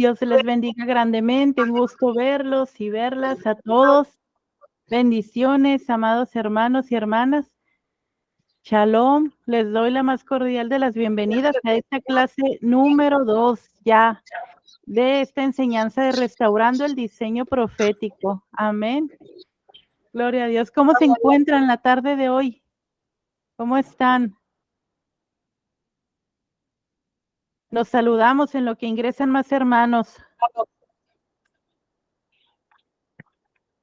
Dios les bendiga grandemente, un gusto verlos y verlas a todos. Bendiciones, amados hermanos y hermanas. Shalom, les doy la más cordial de las bienvenidas a esta clase número 2 ya de esta enseñanza de restaurando el diseño profético. Amén. Gloria a Dios. ¿Cómo se encuentran la tarde de hoy? ¿Cómo están? Nos saludamos en lo que ingresan más hermanos.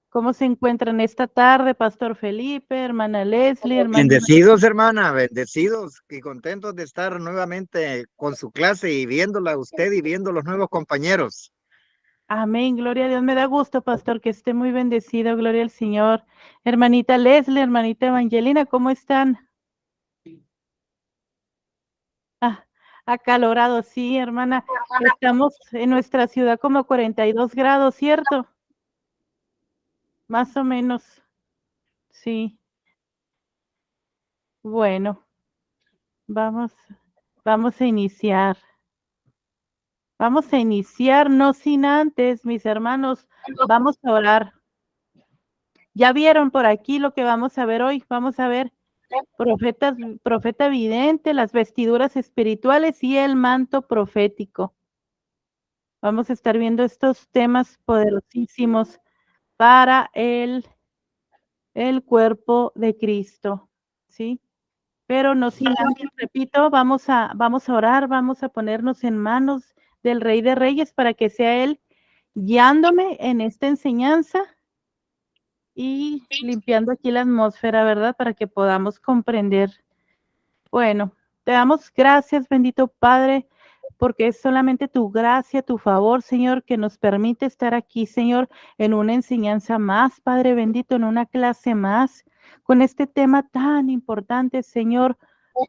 ¿Cómo se encuentran esta tarde, Pastor Felipe, hermana Leslie, hermana? Bendecidos, hermana, bendecidos y contentos de estar nuevamente con su clase y viéndola a usted y viendo los nuevos compañeros. Amén, gloria a Dios. Me da gusto, Pastor, que esté muy bendecido, gloria al Señor. Hermanita Leslie, hermanita Evangelina, ¿cómo están? Acalorado, sí, hermana. Estamos en nuestra ciudad como 42 grados, ¿cierto? Más o menos, sí. Bueno, vamos a iniciar. Vamos a iniciar, no sin antes, mis hermanos, vamos a orar. Ya vieron por aquí lo que vamos a ver hoy. Vamos a ver profeta vidente, las vestiduras espirituales y el manto profético. Vamos a estar viendo estos temas poderosísimos para el cuerpo de Cristo, ¿sí? Pero no sin antes, repito, vamos a orar, vamos a ponernos en manos del Rey de Reyes para que sea Él guiándome en esta enseñanza y limpiando aquí la atmósfera, ¿verdad? Para que podamos comprender. Bueno, te damos gracias, bendito Padre, porque es solamente tu gracia, tu favor, Señor, que nos permite estar aquí, Señor, en una enseñanza más, Padre bendito, en una clase más, con este tema tan importante, Señor,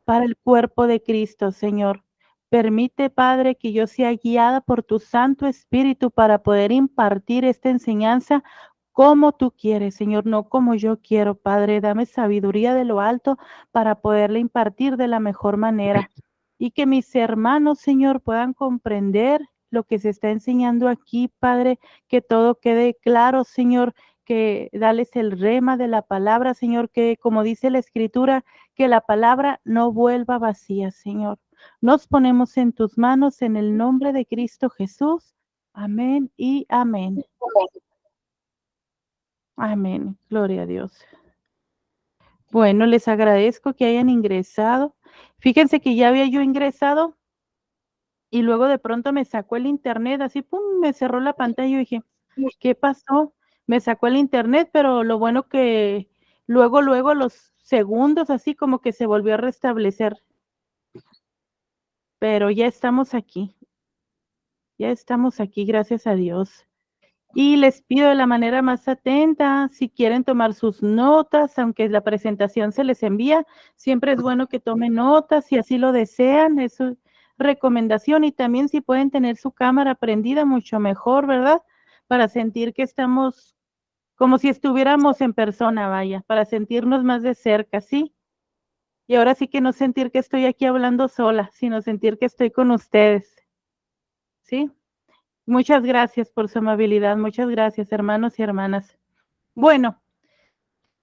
para el cuerpo de Cristo, Señor. Permite, Padre, que yo sea guiada por tu Santo Espíritu para poder impartir esta enseñanza como tú quieres, Señor, no como yo quiero, Padre. Dame sabiduría de lo alto para poderle impartir de la mejor manera y que mis hermanos, Señor, puedan comprender lo que se está enseñando aquí, Padre, que todo quede claro, Señor, que dales el rema de la palabra, Señor, que como dice la Escritura, que la palabra no vuelva vacía, Señor. Nos ponemos en tus manos en el nombre de Cristo Jesús. Amén y amén. Amén. Gloria a Dios. Bueno, les agradezco que hayan ingresado. Fíjense que ya había yo ingresado y luego de pronto me sacó el internet, así, pum, me cerró la pantalla y dije, ¿qué pasó? Me sacó el internet, pero lo bueno que luego los segundos, así como que se volvió a restablecer. Pero ya estamos aquí, gracias a Dios. Y les pido de la manera más atenta, si quieren tomar sus notas, aunque la presentación se les envía, siempre es bueno que tomen notas si así lo desean, es su recomendación. Y también si pueden tener su cámara prendida, mucho mejor, ¿verdad? Para sentir que estamos como si estuviéramos en persona, vaya, para sentirnos más de cerca, ¿sí? Y ahora sí que no sentir que estoy aquí hablando sola, sino sentir que estoy con ustedes, ¿sí? Muchas gracias por su amabilidad, muchas gracias, hermanos y hermanas. Bueno,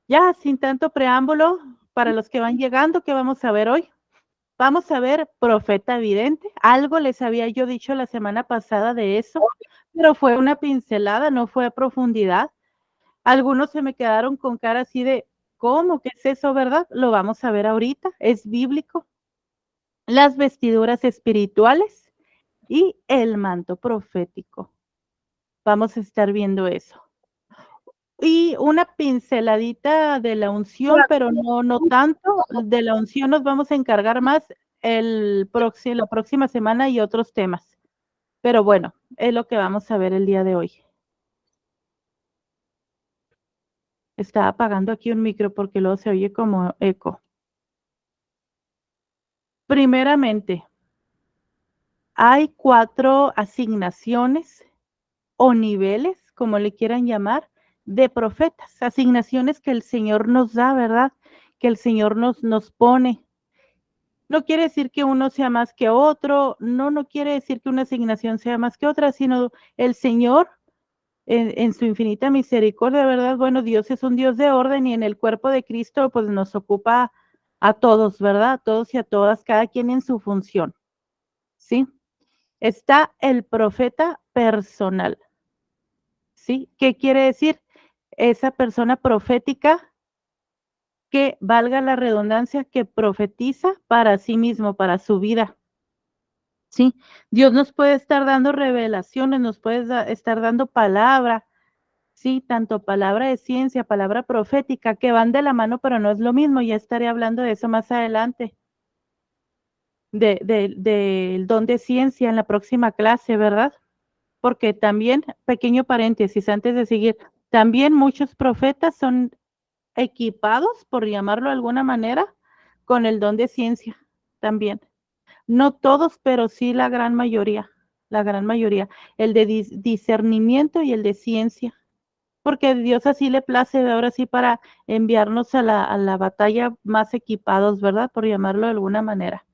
ya sin tanto preámbulo, para los que van llegando, ¿qué vamos a ver hoy? Vamos a ver profeta vidente. Algo les había yo dicho la semana pasada de eso, pero fue una pincelada, no fue a profundidad. Algunos se me quedaron con cara así de, ¿cómo? ¿Qué es eso, verdad? Lo vamos a ver ahorita, es bíblico. Las vestiduras espirituales y el manto profético. Vamos a estar viendo eso. Y una pinceladita de la unción, pero no tanto. De la unción nos vamos a encargar más la próxima semana y otros temas. Pero bueno, es lo que vamos a ver el día de hoy. Estaba apagando aquí un micro porque luego se oye como eco. Primeramente, hay 4 asignaciones o niveles, como le quieran llamar, de profetas. Asignaciones que el Señor nos da, ¿verdad? Que el Señor nos pone. No quiere decir que uno sea más que otro, no quiere decir que una asignación sea más que otra, sino el Señor en su infinita misericordia, ¿verdad? Bueno, Dios es un Dios de orden y en el cuerpo de Cristo pues nos ocupa a todos, ¿verdad? A todos y a todas, cada quien en su función, ¿sí? Está el profeta personal, ¿sí? ¿Qué quiere decir? Esa persona profética que, valga la redundancia, que profetiza para sí mismo, para su vida, ¿sí? Dios nos puede estar dando revelaciones, nos puede estar dando palabra, sí, tanto palabra de ciencia, palabra profética, que van de la mano, pero no es lo mismo. Ya estaré hablando de eso más adelante, del don de ciencia en la próxima clase, ¿verdad? Porque también, pequeño paréntesis antes de seguir, también muchos profetas son equipados, por llamarlo de alguna manera, con el don de ciencia también. No todos, pero sí la gran mayoría, el de discernimiento y el de ciencia, porque Dios así le place ahora sí para enviarnos a la batalla más equipados, ¿verdad? Por llamarlo de alguna manera.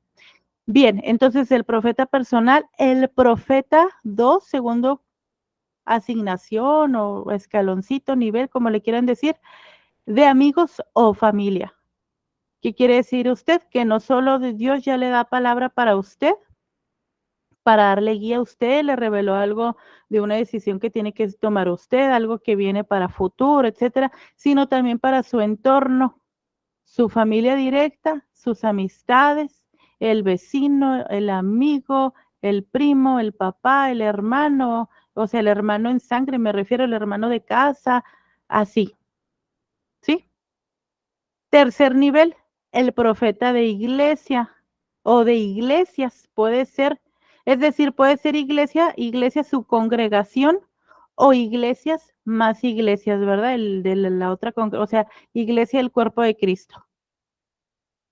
Bien, entonces el profeta personal, el profeta 2, segundo asignación o escaloncito, nivel, como le quieran decir, de amigos o familia. ¿Qué quiere decir usted? Que no solo de Dios ya le da palabra para usted, para darle guía a usted, le reveló algo de una decisión que tiene que tomar usted, algo que viene para futuro, etcétera, sino también para su entorno, su familia directa, sus amistades, el vecino, el amigo, el primo, el papá, el hermano, o sea, el hermano en sangre, me refiero al hermano de casa, así, ¿sí? Tercer nivel, el profeta de iglesia o de iglesias, puede ser, es decir, puede ser iglesia su congregación o iglesias más iglesias, ¿verdad? El de la otra, o sea, iglesia del cuerpo de Cristo.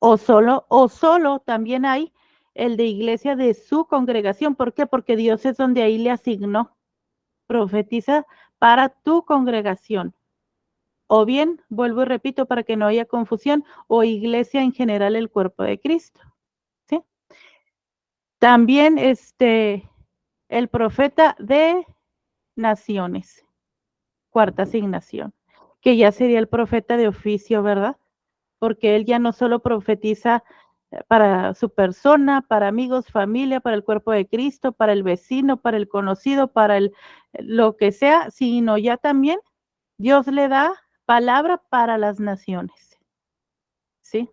O solo también hay el de iglesia de su congregación. ¿Por qué? Porque Dios es donde ahí le asignó. Profetiza para tu congregación. O bien, vuelvo y repito para que no haya confusión, o iglesia en general el cuerpo de Cristo, ¿sí? También el profeta de naciones, cuarta asignación, que ya sería el profeta de oficio, ¿verdad? Porque él ya no solo profetiza para su persona, para amigos, familia, para el cuerpo de Cristo, para el vecino, para el conocido, para el lo que sea, sino ya también Dios le da palabra para las naciones, ¿sí?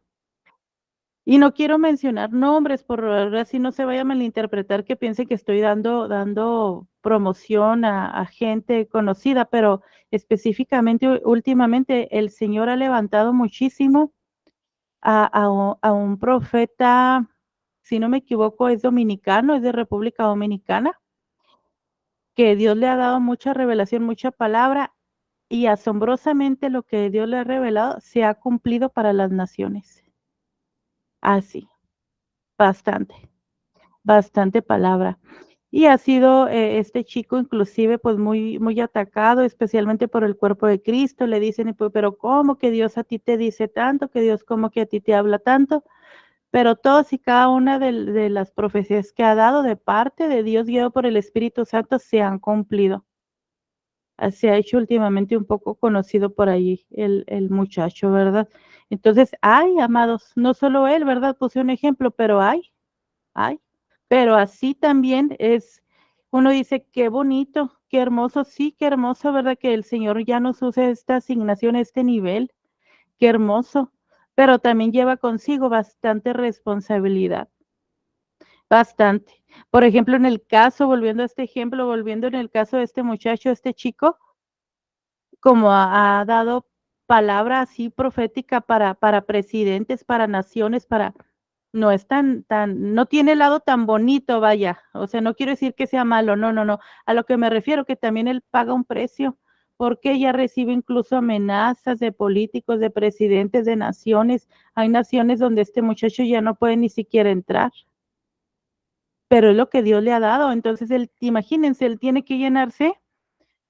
Y no quiero mencionar nombres, por ahora sí no se vaya a malinterpretar que piense que estoy dando promoción a gente conocida, pero específicamente últimamente el Señor ha levantado muchísimo a un profeta, si no me equivoco, es dominicano, es de República Dominicana, que Dios le ha dado mucha revelación, mucha palabra, y asombrosamente lo que Dios le ha revelado se ha cumplido para las naciones. Así, bastante, bastante palabra. Y ha sido este chico inclusive pues muy atacado, especialmente por el cuerpo de Cristo. Le dicen, pues, pero ¿cómo que Dios a ti te dice tanto? Que Dios cómo que a ti te habla tanto. Pero todas y cada una de las profecías que ha dado de parte de Dios guiado por el Espíritu Santo se han cumplido. Se ha hecho últimamente un poco conocido por ahí el muchacho, ¿verdad? Entonces, hay, amados, no solo él, ¿verdad? Puse un ejemplo, pero hay. Pero así también es, uno dice, qué bonito, qué hermoso, sí, qué hermoso, ¿verdad? Que el Señor ya nos use esta asignación, este nivel, qué hermoso, pero también lleva consigo bastante responsabilidad, bastante. Por ejemplo, en el caso, volviendo a este ejemplo, volviendo en el caso de este muchacho, este chico, como ha dado palabra así profética para presidentes, para naciones, para no es no tiene el lado tan bonito, vaya. O sea, no quiero decir que sea malo, no. A lo que me refiero que también él paga un precio, porque ella recibe incluso amenazas de políticos, de presidentes de naciones. Hay naciones donde este muchacho ya no puede ni siquiera entrar, pero es lo que Dios le ha dado. Entonces, él, imagínense, él tiene que llenarse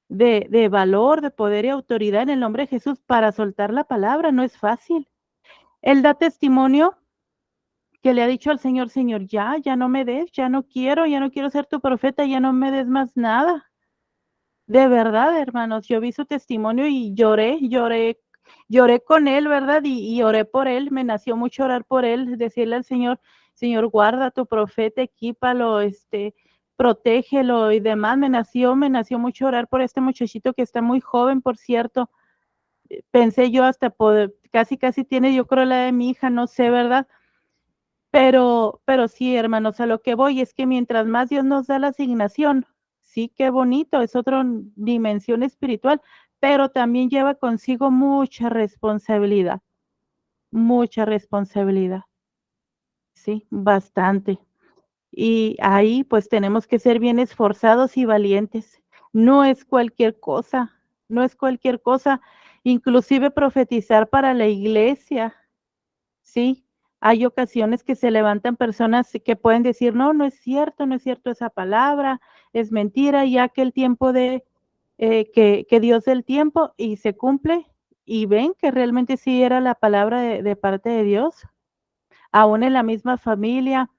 de valor, de poder y autoridad en el nombre de Jesús para soltar la palabra, no es fácil. Él da testimonio que le ha dicho al Señor, Señor, ya no me des, ya no quiero ser tu profeta, ya no me des más nada. De verdad, hermanos, yo vi su testimonio y lloré con él, ¿verdad? Y oré por él, me nació mucho orar por él, decirle al Señor, Señor, guarda a tu profeta, equípalo, protégelo y demás. Me nació mucho orar por este muchachito que está muy joven, por cierto. Pensé yo hasta poder, casi tiene, yo creo la de mi hija, no sé, ¿verdad? Pero sí, hermanos, a lo que voy es que mientras más Dios nos da la asignación, sí, qué bonito, es otra dimensión espiritual, pero también lleva consigo mucha responsabilidad, sí, bastante. Y ahí pues tenemos que ser bien esforzados y valientes. No es cualquier cosa, no es cualquier cosa, inclusive profetizar para la iglesia. Sí, hay ocasiones que se levantan personas que pueden decir, no, no es cierto esa palabra, es mentira, ya que el tiempo que Dios del tiempo y se cumple y ven que realmente sí era la palabra de parte de Dios, aún en la misma familia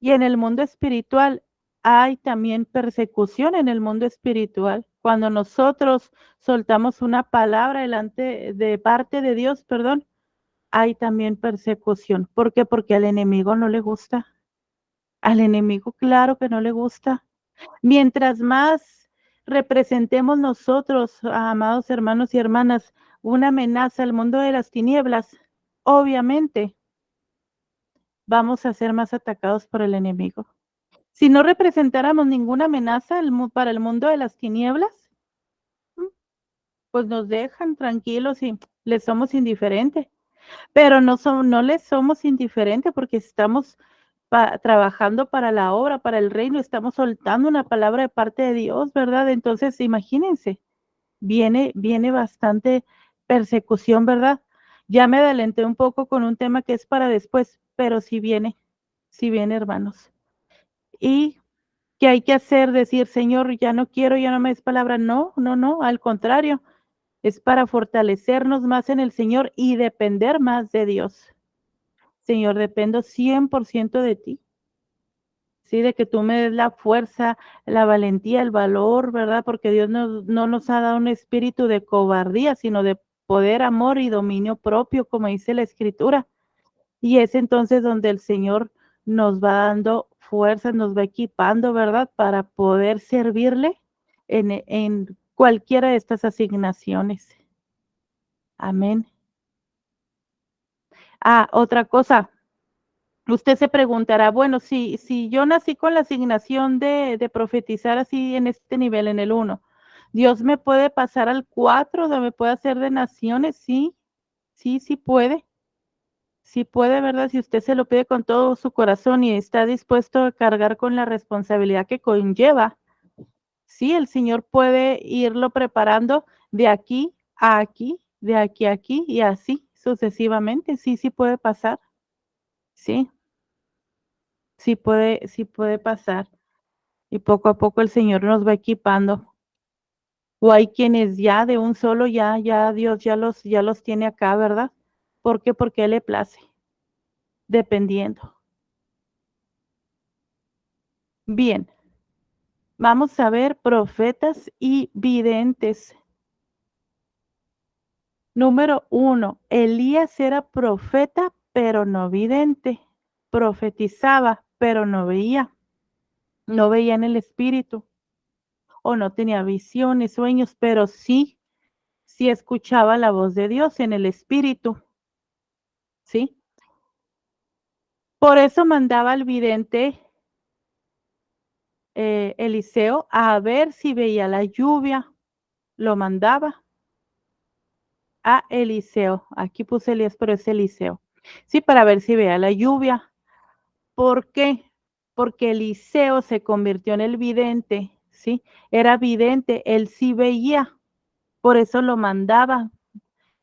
y en el mundo espiritual. Hay también persecución en el mundo espiritual. Cuando nosotros soltamos una palabra delante de parte de Dios, perdón, hay también persecución. ¿Por qué? Porque al enemigo no le gusta. Al enemigo, claro que no le gusta. Mientras más representemos nosotros, amados hermanos y hermanas, una amenaza al mundo de las tinieblas, obviamente vamos a ser más atacados por el enemigo. Si no representáramos ninguna amenaza para el mundo de las tinieblas, mm, pues nos dejan tranquilos y les somos indiferentes. Pero no les somos indiferentes porque estamos trabajando para la obra, para el reino, estamos soltando una palabra de parte de Dios, ¿verdad? Entonces, imagínense, viene bastante persecución, ¿verdad? Ya me adelanté un poco con un tema que es para después, pero sí viene, hermanos. ¿Y qué hay que hacer? Decir, Señor, ya no quiero, ya no me des palabra. No, no, no, al contrario, es para fortalecernos más en el Señor y depender más de Dios. Señor, dependo 100% de ti, sí, de que tú me des la fuerza, la valentía, el valor, ¿verdad? Porque Dios no nos ha dado un espíritu de cobardía, sino de poder, amor y dominio propio, como dice la Escritura. Y es entonces donde el Señor nos va dando fuerzas, nos va equipando, ¿verdad? Para poder servirle en cualquiera de estas asignaciones. Amén. Ah, otra cosa. Usted se preguntará, bueno, si yo nací con la asignación de profetizar así en este nivel, en el 1, ¿Dios me puede pasar al 4, o me puede hacer de naciones? Sí, sí puede, ¿verdad? Si usted se lo pide con todo su corazón y está dispuesto a cargar con la responsabilidad que conlleva, sí, el Señor puede irlo preparando de aquí a aquí, de aquí a aquí y así sucesivamente. Sí puede pasar, sí. Sí puede pasar. Y poco a poco el Señor nos va equipando. O hay quienes ya de un solo, ya Dios ya los tiene acá, ¿verdad? ¿Por qué? Porque Él le place, dependiendo. Bien, vamos a ver profetas y videntes. Número 1, Elías era profeta, pero no vidente. Profetizaba, pero no veía. No veía en el espíritu o no tenía visiones, sueños, pero sí escuchaba la voz de Dios en el espíritu, ¿sí? Por eso mandaba al vidente Eliseo a ver si veía la lluvia, lo mandaba a Eliseo, aquí puse Elías, pero es Eliseo, sí, para ver si veía la lluvia. ¿Por qué? Porque Eliseo se convirtió en el vidente, ¿sí? Era vidente, él sí veía, por eso lo mandaba.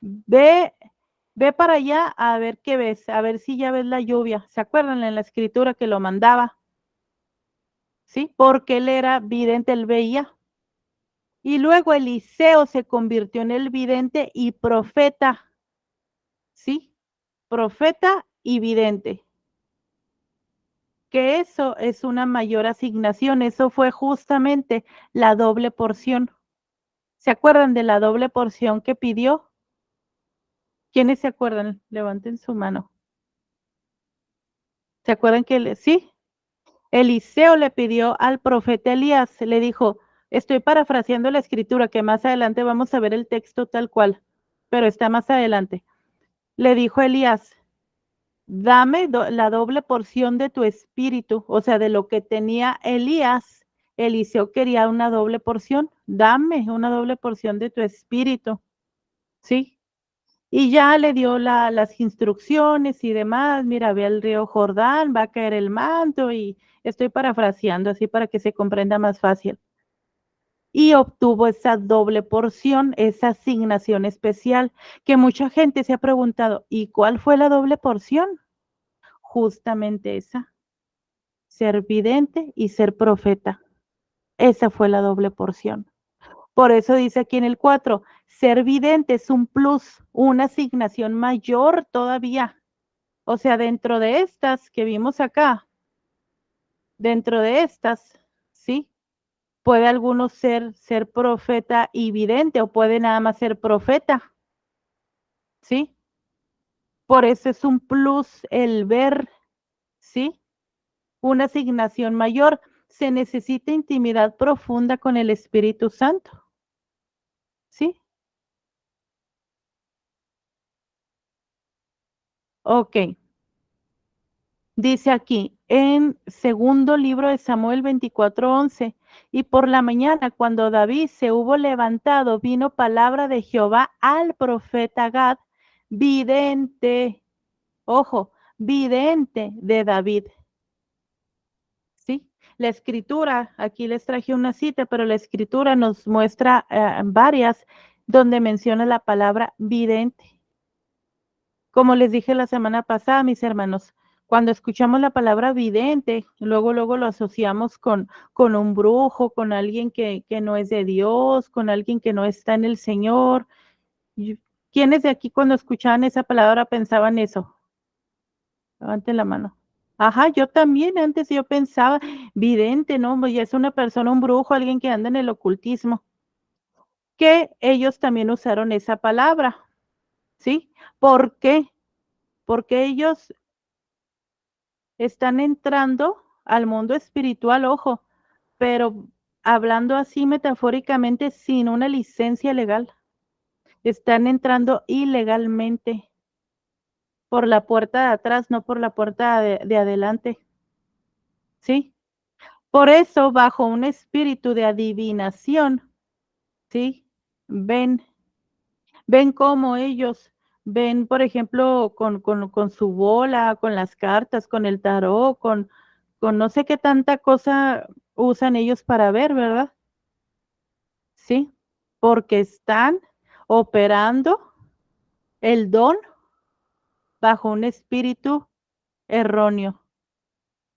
Ve, ve para allá a ver qué ves, a ver si ya ves la lluvia. ¿Se acuerdan en la escritura que lo mandaba? ¿Sí? Porque él era vidente, él veía. Y luego Eliseo se convirtió en el vidente y profeta. ¿Sí? Profeta y vidente. que eso es una mayor asignación. Eso fue justamente la doble porción. ¿Se acuerdan de la doble porción que pidió? ¿Quiénes se acuerdan? Levanten su mano. ¿Se acuerdan que sí? Eliseo le pidió al profeta Elías, le dijo, estoy parafraseando la escritura, que más adelante vamos a ver el texto tal cual, pero está más adelante. Le dijo Elías, dame la doble porción de tu espíritu, o sea, de lo que tenía Elías. Eliseo quería una doble porción, dame una doble porción de tu espíritu, ¿sí? Y ya le dio las instrucciones y demás, mira, ve al río Jordán, va a caer el manto y estoy parafraseando así para que se comprenda más fácil. Y obtuvo esa doble porción, esa asignación especial, que mucha gente se ha preguntado, ¿y cuál fue la doble porción? Justamente esa, ser vidente y ser profeta. Esa fue la doble porción. Por eso dice aquí en el 4, ser vidente es un plus, una asignación mayor todavía. O sea, dentro de estas que vimos acá, dentro de estas, ¿sí? Puede alguno ser profeta y vidente o puede nada más ser profeta, ¿sí? Por eso es un plus el ver, ¿sí? Una asignación mayor. Se necesita intimidad profunda con el Espíritu Santo, ¿sí? Ok. Dice aquí, en segundo libro de Samuel 24:11, y por la mañana, cuando David se hubo levantado, vino palabra de Jehová al profeta Gad, vidente, ojo, vidente de David. ¿Sí? La escritura, aquí les traje una cita, pero la escritura nos muestra varias donde menciona la palabra vidente. Como les dije la semana pasada, mis hermanos, cuando escuchamos la palabra vidente, luego lo asociamos con un brujo, con alguien que no es de Dios, con alguien que no está en el Señor. ¿Quiénes de aquí cuando escuchaban esa palabra pensaban eso? Levanten la mano. Ajá, yo también, antes yo pensaba, vidente, ¿no? Ya es una persona, un brujo, alguien que anda en el ocultismo, que ellos también usaron esa palabra, ¿sí? ¿Por qué? Porque ellos están entrando al mundo espiritual, ojo, pero hablando así metafóricamente sin una licencia legal. Están entrando ilegalmente por la puerta de atrás, no por la puerta de adelante. ¿Sí? Por eso, bajo un espíritu de adivinación, ¿sí? Ven, ven cómo ellos ven, por ejemplo, con su bola, con las cartas, con el tarot, con no sé qué tanta cosa usan ellos para ver, ¿verdad? Sí, porque están operando el don bajo un espíritu erróneo,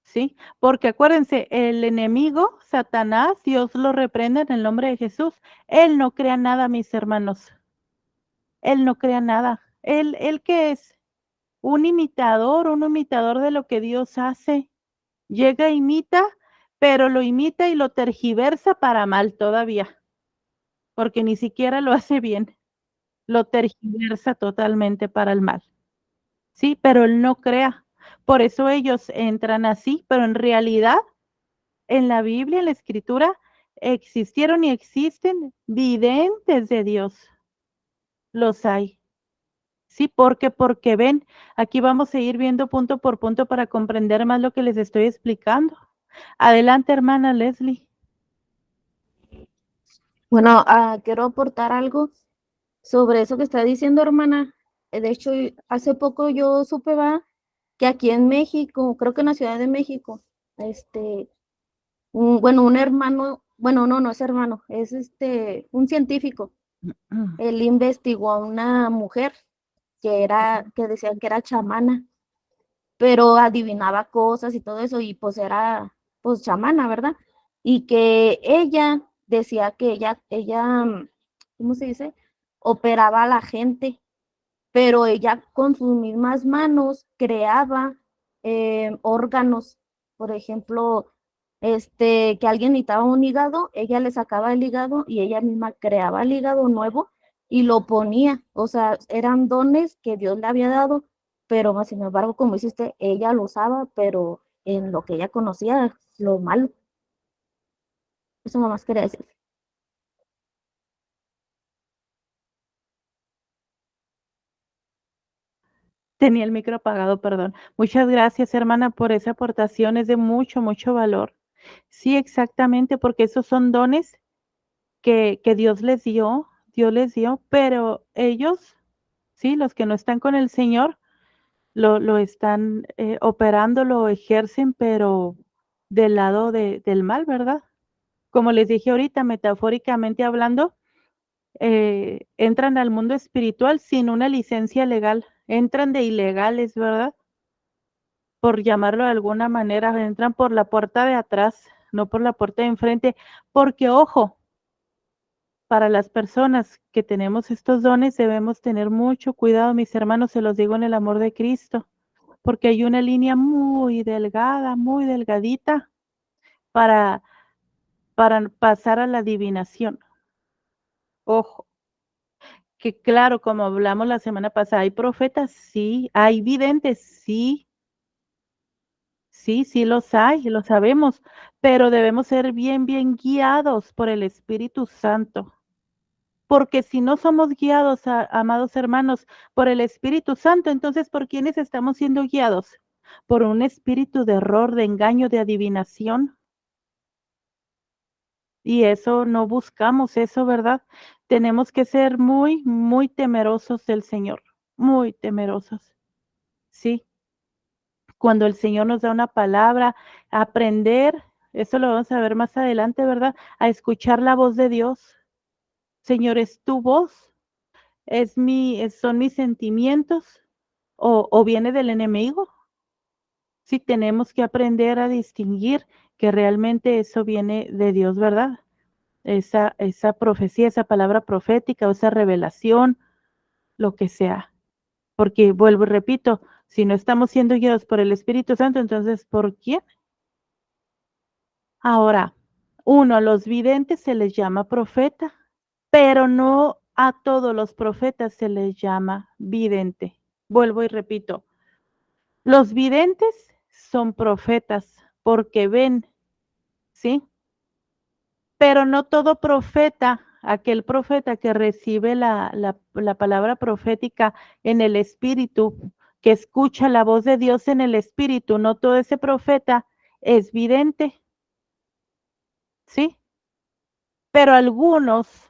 ¿sí? Porque acuérdense, el enemigo, Satanás, Dios lo reprende en el nombre de Jesús. Él no crea nada, mis hermanos. Él no crea nada. Él que es un imitador de lo que Dios hace. Llega, imita, pero lo imita y lo tergiversa para mal todavía, porque ni siquiera lo hace bien. Lo tergiversa totalmente para el mal. Sí, pero él no crea. Por eso ellos entran así, pero en realidad en la Biblia, en la Escritura, existieron y existen videntes de Dios. Los hay. Sí, porque ven, aquí vamos a ir viendo punto por punto para comprender más lo que les estoy explicando. Adelante, hermana Leslie. Bueno, quiero aportar algo sobre eso que está diciendo, hermana. De hecho, hace poco yo supe, va, que aquí en México, creo que en la Ciudad de México, este, bueno, un hermano, bueno, no, no es hermano, es un científico. Él investigó a una mujer que decían que era chamana, pero adivinaba cosas y todo eso, y pues era, pues chamana, ¿verdad? Y que ella decía que ¿cómo se dice? Operaba a la gente, pero ella con sus mismas manos creaba órganos. Por ejemplo, que alguien necesitaba un hígado, ella le sacaba el hígado y ella misma creaba el hígado nuevo y lo ponía. O sea, eran dones que Dios le había dado, pero más sin embargo, como dice usted, ella lo usaba, pero en lo que ella conocía, lo malo. Eso nomás quería decir. Tenía el micro apagado, perdón. Muchas gracias, hermana, por esa aportación. Es de mucho, mucho valor. Sí, exactamente, porque esos son dones que Dios les dio, pero ellos, sí, los que no están con el Señor, lo están operando, lo ejercen, pero del lado del mal, ¿verdad? Como les dije ahorita, metafóricamente hablando, entran al mundo espiritual sin una licencia legal, entran de ilegales, ¿verdad? Por llamarlo de alguna manera, entran por la puerta de atrás, no por la puerta de enfrente, porque ojo, para las personas que tenemos estos dones debemos tener mucho cuidado, mis hermanos, se los digo en el amor de Cristo, porque hay una línea muy delgada, muy delgadita para, para pasar a la adivinación. Ojo, que claro, como hablamos la semana pasada, hay profetas, sí, hay videntes, sí, sí, sí los hay, lo sabemos, pero debemos ser bien, bien guiados por el Espíritu Santo. Porque si no somos guiados, amados hermanos, por el Espíritu Santo, entonces, ¿por quiénes estamos siendo guiados? Por un espíritu de error, de engaño, de adivinación. Y eso no buscamos, eso, ¿verdad? Tenemos que ser muy, muy temerosos del Señor, muy temerosos. Sí, cuando el Señor nos da una palabra, aprender, eso lo vamos a ver más adelante, ¿verdad? A escuchar la voz de Dios. Señor, es tu voz, son mis sentimientos o viene del enemigo. Sí, tenemos que aprender a distinguir que realmente eso viene de Dios, ¿verdad? Esa profecía, esa palabra profética o esa revelación, lo que sea. Porque vuelvo y repito, si no estamos siendo guiados por el Espíritu Santo, entonces, ¿por quién? Ahora, a los videntes se les llama profeta, pero no a todos los profetas se les llama vidente. Vuelvo y repito, los videntes son profetas porque ven, ¿sí? Pero no todo profeta, aquel profeta que recibe la palabra profética en el espíritu, que escucha la voz de Dios en el espíritu, no todo ese profeta es vidente, ¿sí? Pero algunos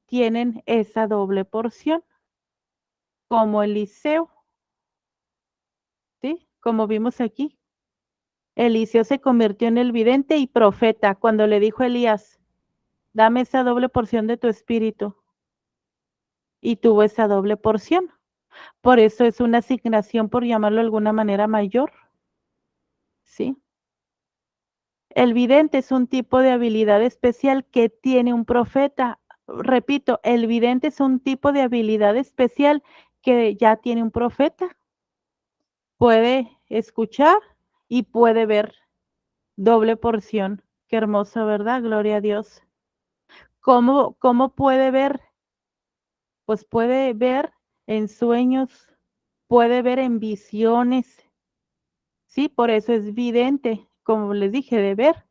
tienen esa doble porción, como Eliseo, ¿sí? Como vimos aquí. Eliseo se convirtió en el vidente y profeta cuando le dijo a Elías, dame esa doble porción de tu espíritu. Y tuvo esa doble porción. Por eso es una asignación, por llamarlo de alguna manera, mayor. ¿Sí? El vidente es un tipo de habilidad especial que tiene un profeta. Repito, el vidente es un tipo de habilidad especial que ya tiene un profeta. Puede escuchar y puede ver doble porción. Qué hermoso, ¿verdad? Gloria a Dios. ¿Cómo puede ver? Pues puede ver en sueños, puede ver en visiones. Sí, por eso es vidente, como les dije, de ver.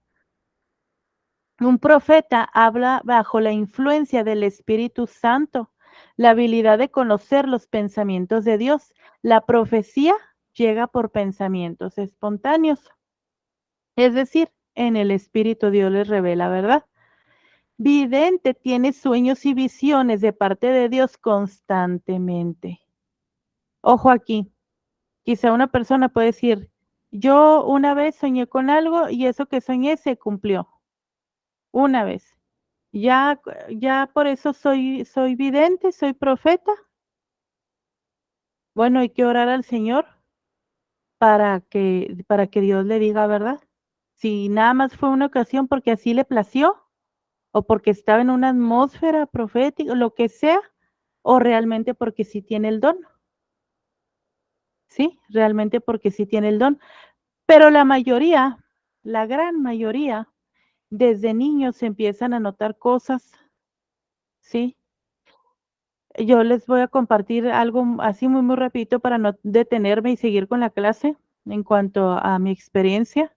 Un profeta habla bajo la influencia del Espíritu Santo, la habilidad de conocer los pensamientos de Dios. La profecía llega por pensamientos espontáneos, es decir, en el Espíritu Dios les revela, ¿verdad? Vidente tiene sueños y visiones de parte de Dios constantemente. Ojo aquí, quizá una persona puede decir, yo una vez soñé con algo y eso que soñé se cumplió. Una vez. Ya, ya por eso soy vidente, soy profeta. Bueno, hay que orar al Señor para que Dios le diga, ¿verdad? Si nada más fue una ocasión porque así le plació, o porque estaba en una atmósfera profética, lo que sea, o realmente porque sí tiene el don. Sí, realmente porque sí tiene el don. Pero la mayoría, la gran mayoría, desde niños empiezan a notar cosas, ¿sí? Yo les voy a compartir algo así muy, muy rapidito para no detenerme y seguir con la clase en cuanto a mi experiencia.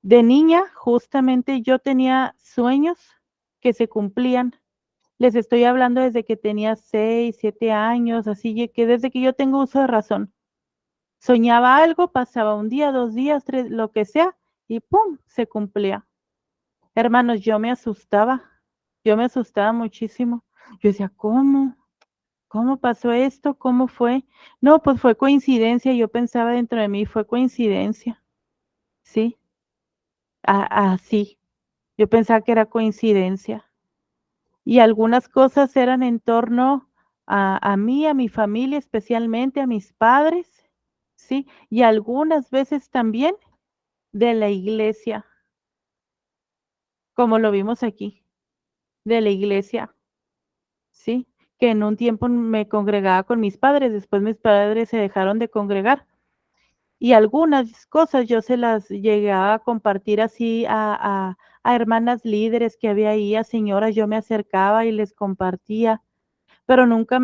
De niña, justamente yo tenía sueños que se cumplían. Les estoy hablando desde que tenía 6, 7 años, así que desde que yo tengo uso de razón. Soñaba algo, pasaba un día, 2 días, 3, lo que sea, y pum, se cumplía. Hermanos, yo me asustaba muchísimo. Yo decía, ¿cómo? ¿Cómo pasó esto? ¿Cómo fue? No, pues fue coincidencia. Yo pensaba dentro de mí, fue coincidencia. Sí, así. Yo pensaba que era coincidencia. Y algunas cosas eran en torno a mí, a mi familia, especialmente a mis padres, ¿sí? Y algunas veces también de la iglesia, como lo vimos aquí, de la iglesia, ¿sí? Que en un tiempo me congregaba con mis padres, después mis padres se dejaron de congregar. Y algunas cosas yo se las llegaba a compartir así a hermanas líderes que había ahí, a señoras, yo me acercaba y les compartía, pero nunca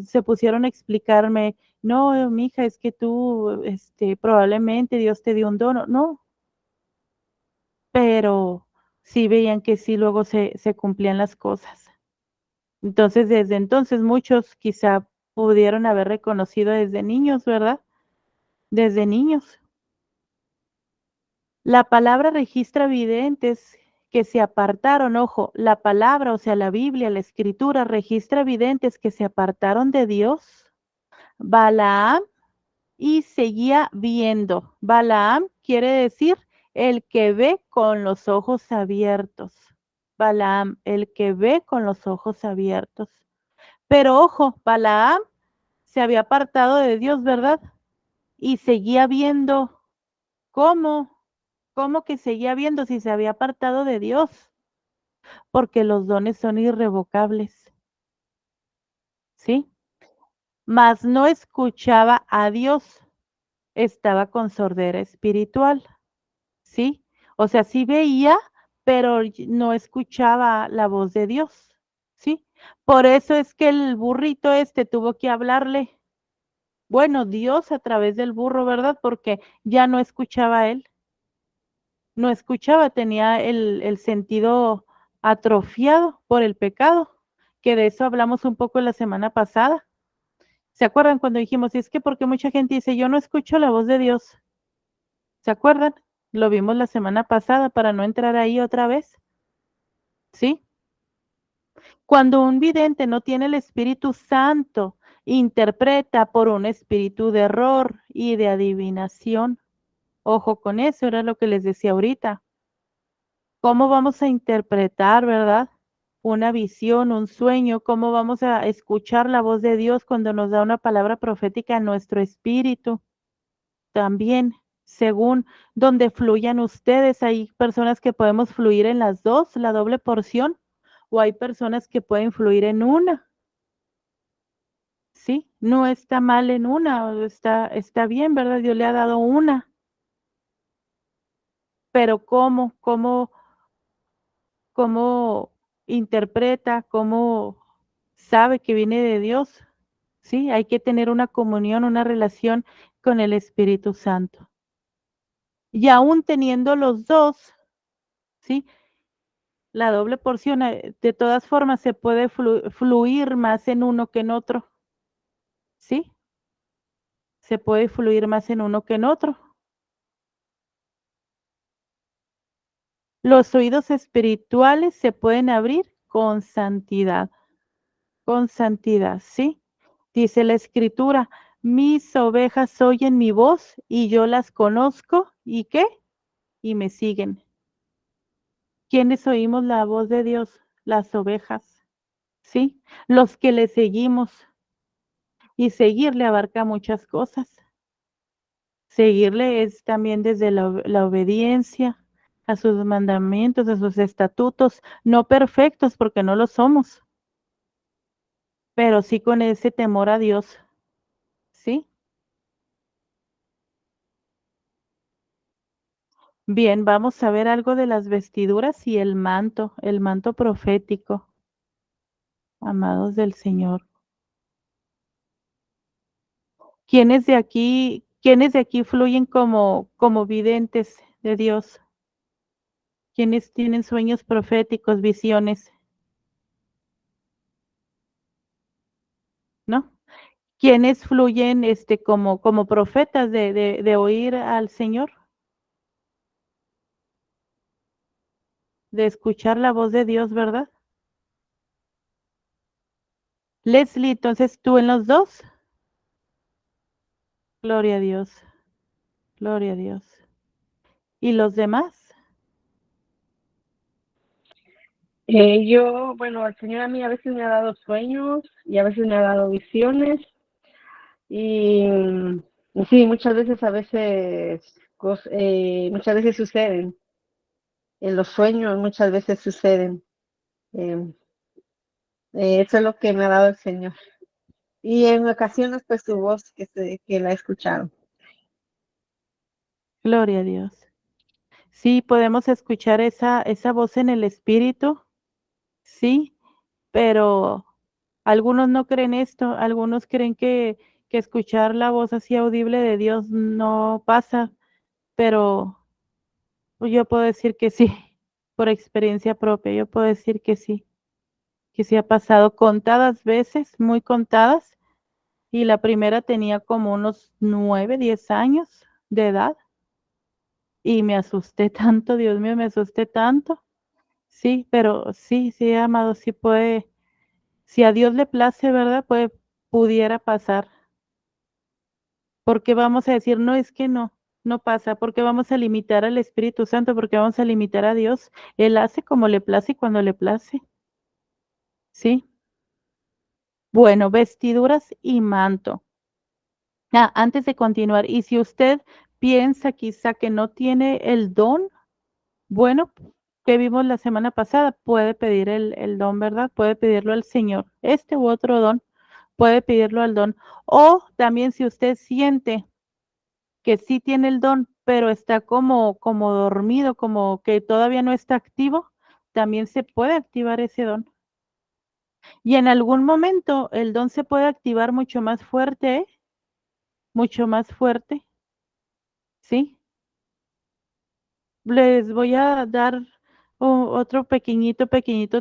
se pusieron a explicarme, no, mija, es que tú, probablemente Dios te dio un don, no, pero sí veían que sí luego se cumplían las cosas. Entonces, desde entonces muchos quizá pudieron haber reconocido desde niños, ¿verdad? Desde niños. La palabra registra videntes que se apartaron, ojo, la palabra, o sea, la Biblia, la escritura, registra videntes que se apartaron de Dios. Balaam y seguía viendo. Balaam quiere decir el que ve con los ojos abiertos. Balaam, el que ve con los ojos abiertos. Pero ojo, Balaam se había apartado de Dios, ¿verdad? Y seguía viendo. ¿Cómo? ¿Cómo que seguía viendo si se había apartado de Dios? Porque los dones son irrevocables, ¿sí? Mas no escuchaba a Dios, estaba con sordera espiritual, ¿sí? O sea, sí veía, pero no escuchaba la voz de Dios, ¿sí? Por eso es que el burrito tuvo que hablarle. Bueno, Dios a través del burro, ¿verdad? Porque ya no escuchaba a él. No escuchaba, tenía el sentido atrofiado por el pecado, que de eso hablamos un poco la semana pasada. ¿Se acuerdan cuando dijimos, y es que porque mucha gente dice, yo no escucho la voz de Dios? ¿Se acuerdan? Lo vimos la semana pasada para no entrar ahí otra vez, ¿sí? Cuando un vidente no tiene el Espíritu Santo, interpreta por un espíritu de error y de adivinación. Ojo con eso, era lo que les decía ahorita. ¿Cómo vamos a interpretar, verdad? Una visión, un sueño, cómo vamos a escuchar la voz de Dios cuando nos da una palabra profética a nuestro espíritu. También, según donde fluyan ustedes, hay personas que podemos fluir en las dos, la doble porción, o hay personas que pueden fluir en una. Sí, no está mal en una, está bien, ¿verdad? Dios le ha dado una, pero cómo interpreta, cómo sabe que viene de Dios. Sí, hay que tener una comunión, una relación con el Espíritu Santo. Y aún teniendo los dos, sí, la doble porción, de todas formas se puede fluir más en uno que en otro. Sí, se puede fluir más en uno que en otro. Los oídos espirituales se pueden abrir con santidad, ¿sí? Dice la escritura, mis ovejas oyen mi voz y yo las conozco, ¿y qué? Y me siguen. ¿Quiénes oímos la voz de Dios? Las ovejas, ¿sí? Los que le seguimos. Y seguirle abarca muchas cosas. Seguirle es también desde la obediencia a sus mandamientos, a sus estatutos, no perfectos porque no lo somos, pero sí con ese temor a Dios, ¿sí? Bien, vamos a ver algo de las vestiduras y el manto profético, amados del Señor. ¿Quiénes de aquí fluyen como videntes de Dios? ¿Quiénes tienen sueños proféticos, visiones? ¿No? ¿Quiénes fluyen, como profetas de oír al Señor? De escuchar la voz de Dios, ¿verdad? Leslie, entonces, ¿tú en los 2? Gloria a Dios, gloria a Dios. ¿Y los demás? Bueno, el Señor a mí a veces me ha dado sueños y a veces me ha dado visiones y sí, muchas veces suceden, en los sueños muchas veces suceden. eh, Eso es lo que me ha dado el Señor. Y en ocasiones, pues su voz que la he escuchado. Gloria a Dios. Sí, podemos escuchar esa voz en el espíritu, sí, pero algunos no creen esto, algunos creen que escuchar la voz así audible de Dios no pasa, pero yo puedo decir que sí, por experiencia propia, yo puedo decir que sí ha pasado contadas veces, muy contadas, y la primera tenía como unos 9, 10 años de edad, y me asusté tanto, Dios mío, me asusté tanto. Sí, pero sí, sí, amado, sí puede, si a Dios le place, ¿verdad? Pudiera pasar. Porque vamos a decir, no, es que no, no pasa, porque vamos a limitar al Espíritu Santo, porque vamos a limitar a Dios. Él hace como le place y cuando le place. Sí. Bueno, vestiduras y manto. Antes de continuar, y si usted piensa quizá que no tiene el don, bueno, que vimos la semana pasada, puede pedir el don, ¿verdad? Puede pedirlo al Señor. Este u otro don, puede pedirlo al don. O también si usted siente que sí tiene el don, pero está como dormido, como que todavía no está activo, también se puede activar ese don. Y en algún momento el don se puede activar mucho más fuerte, ¿eh? Mucho más fuerte, ¿sí? Les voy a dar otro pequeñito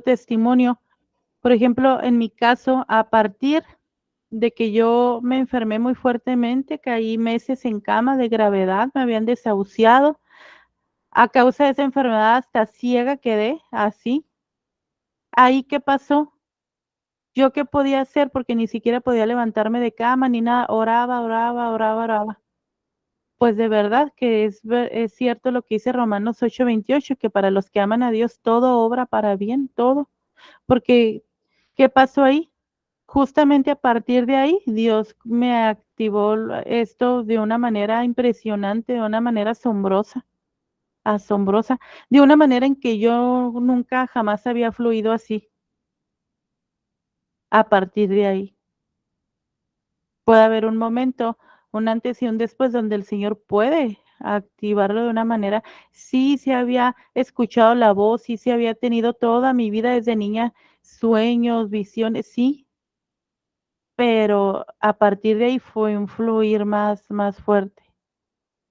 testimonio. Por ejemplo, en mi caso, a partir de que yo me enfermé muy fuertemente, caí meses en cama de gravedad, me habían desahuciado. A causa de esa enfermedad hasta ciega quedé, así. Ahí, ¿qué pasó? ¿Yo qué podía hacer? Porque ni siquiera podía levantarme de cama ni nada. Oraba, oraba, oraba, oraba. Pues de verdad que es cierto lo que dice Romanos 8:28, que para los que aman a Dios todo obra para bien, todo. Porque, ¿qué pasó ahí? Justamente a partir de ahí, Dios me activó esto de una manera impresionante, de una manera asombrosa, asombrosa, de una manera en que yo nunca jamás había fluido así. A partir de ahí, puede haber un momento, un antes y un después, donde el Señor puede activarlo de una manera. Sí, sí había escuchado la voz, sí, sí había tenido toda mi vida desde niña sueños, visiones, sí, pero a partir de ahí fue un fluir más fuerte,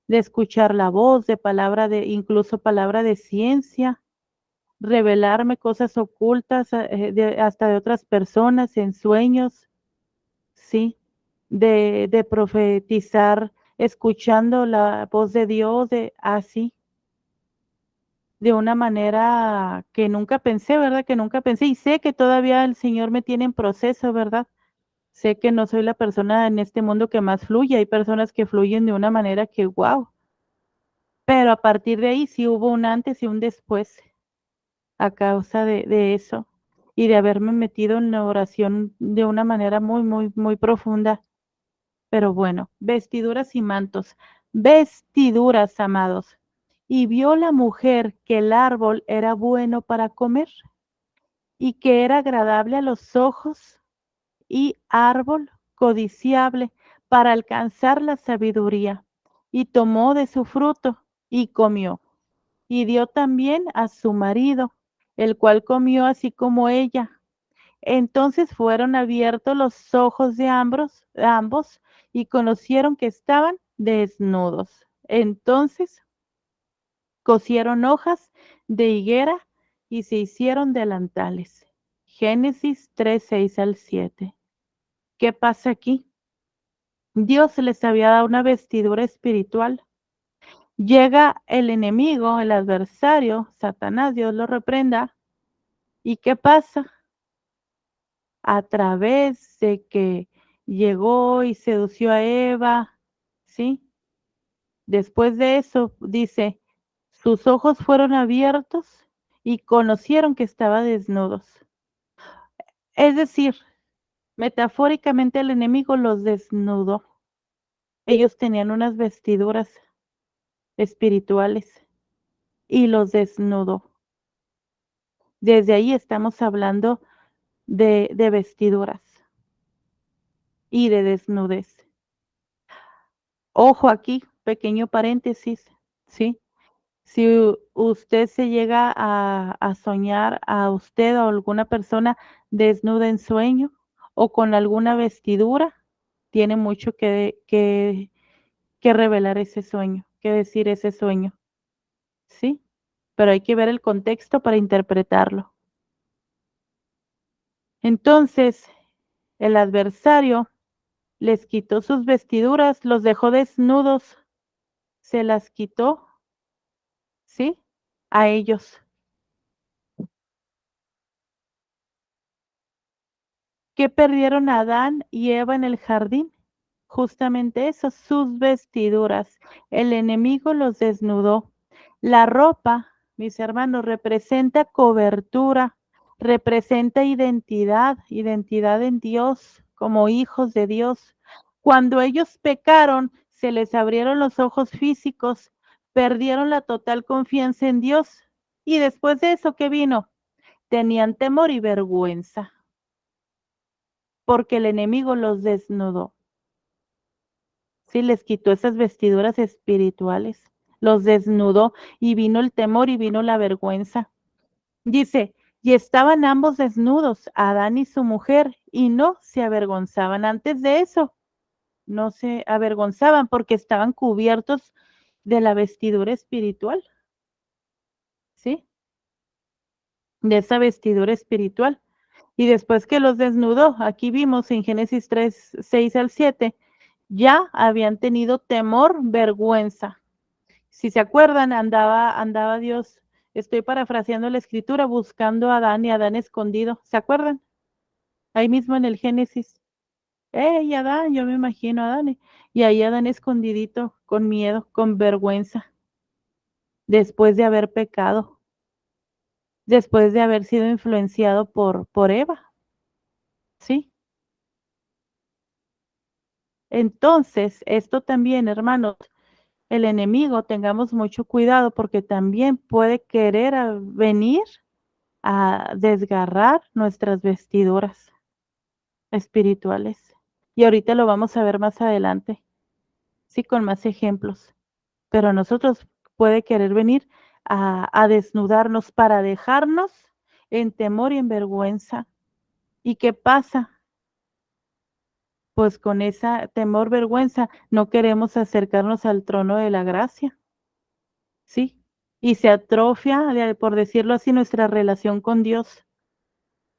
de escuchar la voz, de palabra incluso palabra de ciencia, revelarme cosas ocultas, hasta de otras personas en sueños, sí, de profetizar escuchando la voz de Dios, así, de una manera que nunca pensé, ¿verdad? Que nunca pensé, y sé que todavía el Señor me tiene en proceso, ¿verdad? Sé que no soy la persona en este mundo que más fluye, hay personas que fluyen de una manera que, wow, pero a partir de ahí sí hubo un antes y un después a causa de eso y de haberme metido en la oración de una manera muy profunda. Pero bueno, vestiduras y mantos, vestiduras, amados. Y vio la mujer que el árbol era bueno para comer y que era agradable a los ojos y árbol codiciable para alcanzar la sabiduría, y tomó de su fruto y comió. y dio también a su marido, el cual comió así como ella. Entonces fueron abiertos los ojos de ambos y conocieron que estaban desnudos. Entonces cosieron hojas de higuera y se hicieron delantales. Génesis 3, 6 al 7. ¿Qué pasa aquí? Dios les había dado una vestidura espiritual. Llega el enemigo, el adversario, Satanás, Dios lo reprenda. ¿Y qué pasa? A través de que llegó y sedució a Eva, ¿sí? Después de eso, dice, sus ojos fueron abiertos y conocieron que estaba desnudos. Es decir, metafóricamente el enemigo los desnudó. Ellos tenían unas vestiduras espirituales y los desnudó. Desde ahí estamos hablando de vestiduras y de desnudez. Ojo aquí, pequeño paréntesis, ¿sí? Si usted se llega a soñar a usted o a alguna persona desnuda en sueño o con alguna vestidura, tiene mucho que revelar ese sueño, que decir ese sueño, ¿sí? Pero hay que ver el contexto para interpretarlo. Entonces, el adversario les quitó sus vestiduras, los dejó desnudos, se las quitó, ¿sí? A ellos. ¿Qué perdieron Adán y Eva en el jardín? Justamente eso, sus vestiduras. El enemigo los desnudó. La ropa, mis hermanos, representa cobertura, representa identidad, identidad en Dios, como hijos de Dios. Cuando ellos pecaron, se les abrieron los ojos físicos, perdieron la total confianza en Dios. Y después de eso, ¿qué vino? Tenían temor y vergüenza porque el enemigo los desnudó. Sí, les quitó esas vestiduras espirituales, los desnudó y vino el temor y vino la vergüenza. Dice, y estaban ambos desnudos, Adán y su mujer, y no se avergonzaban. Antes de eso, no se avergonzaban porque estaban cubiertos de la vestidura espiritual, ¿sí? De esa vestidura espiritual. Y después que los desnudó, aquí vimos en Génesis 3, 6 al 7, ya habían tenido temor, vergüenza. Si se acuerdan, andaba Dios, estoy parafraseando la escritura, buscando a Adán y Adán escondido. ¿Se acuerdan? Ahí mismo en el Génesis. ¡Ey, Adán! Yo me imagino a Adán. Y ahí Adán escondidito, con miedo, con vergüenza, después de haber pecado, después de haber sido influenciado por Eva. ¿Sí? Entonces, esto también, hermanos, el enemigo, tengamos mucho cuidado porque también puede querer venir a desgarrar nuestras vestiduras espirituales. Y ahorita lo vamos a ver más adelante, sí, con más ejemplos. Pero a nosotros puede querer venir a desnudarnos para dejarnos en temor y en vergüenza. ¿Y qué pasa? Pues con esa temor, vergüenza, no queremos acercarnos al trono de la gracia, ¿sí? Y se atrofia, por decirlo así, nuestra relación con Dios.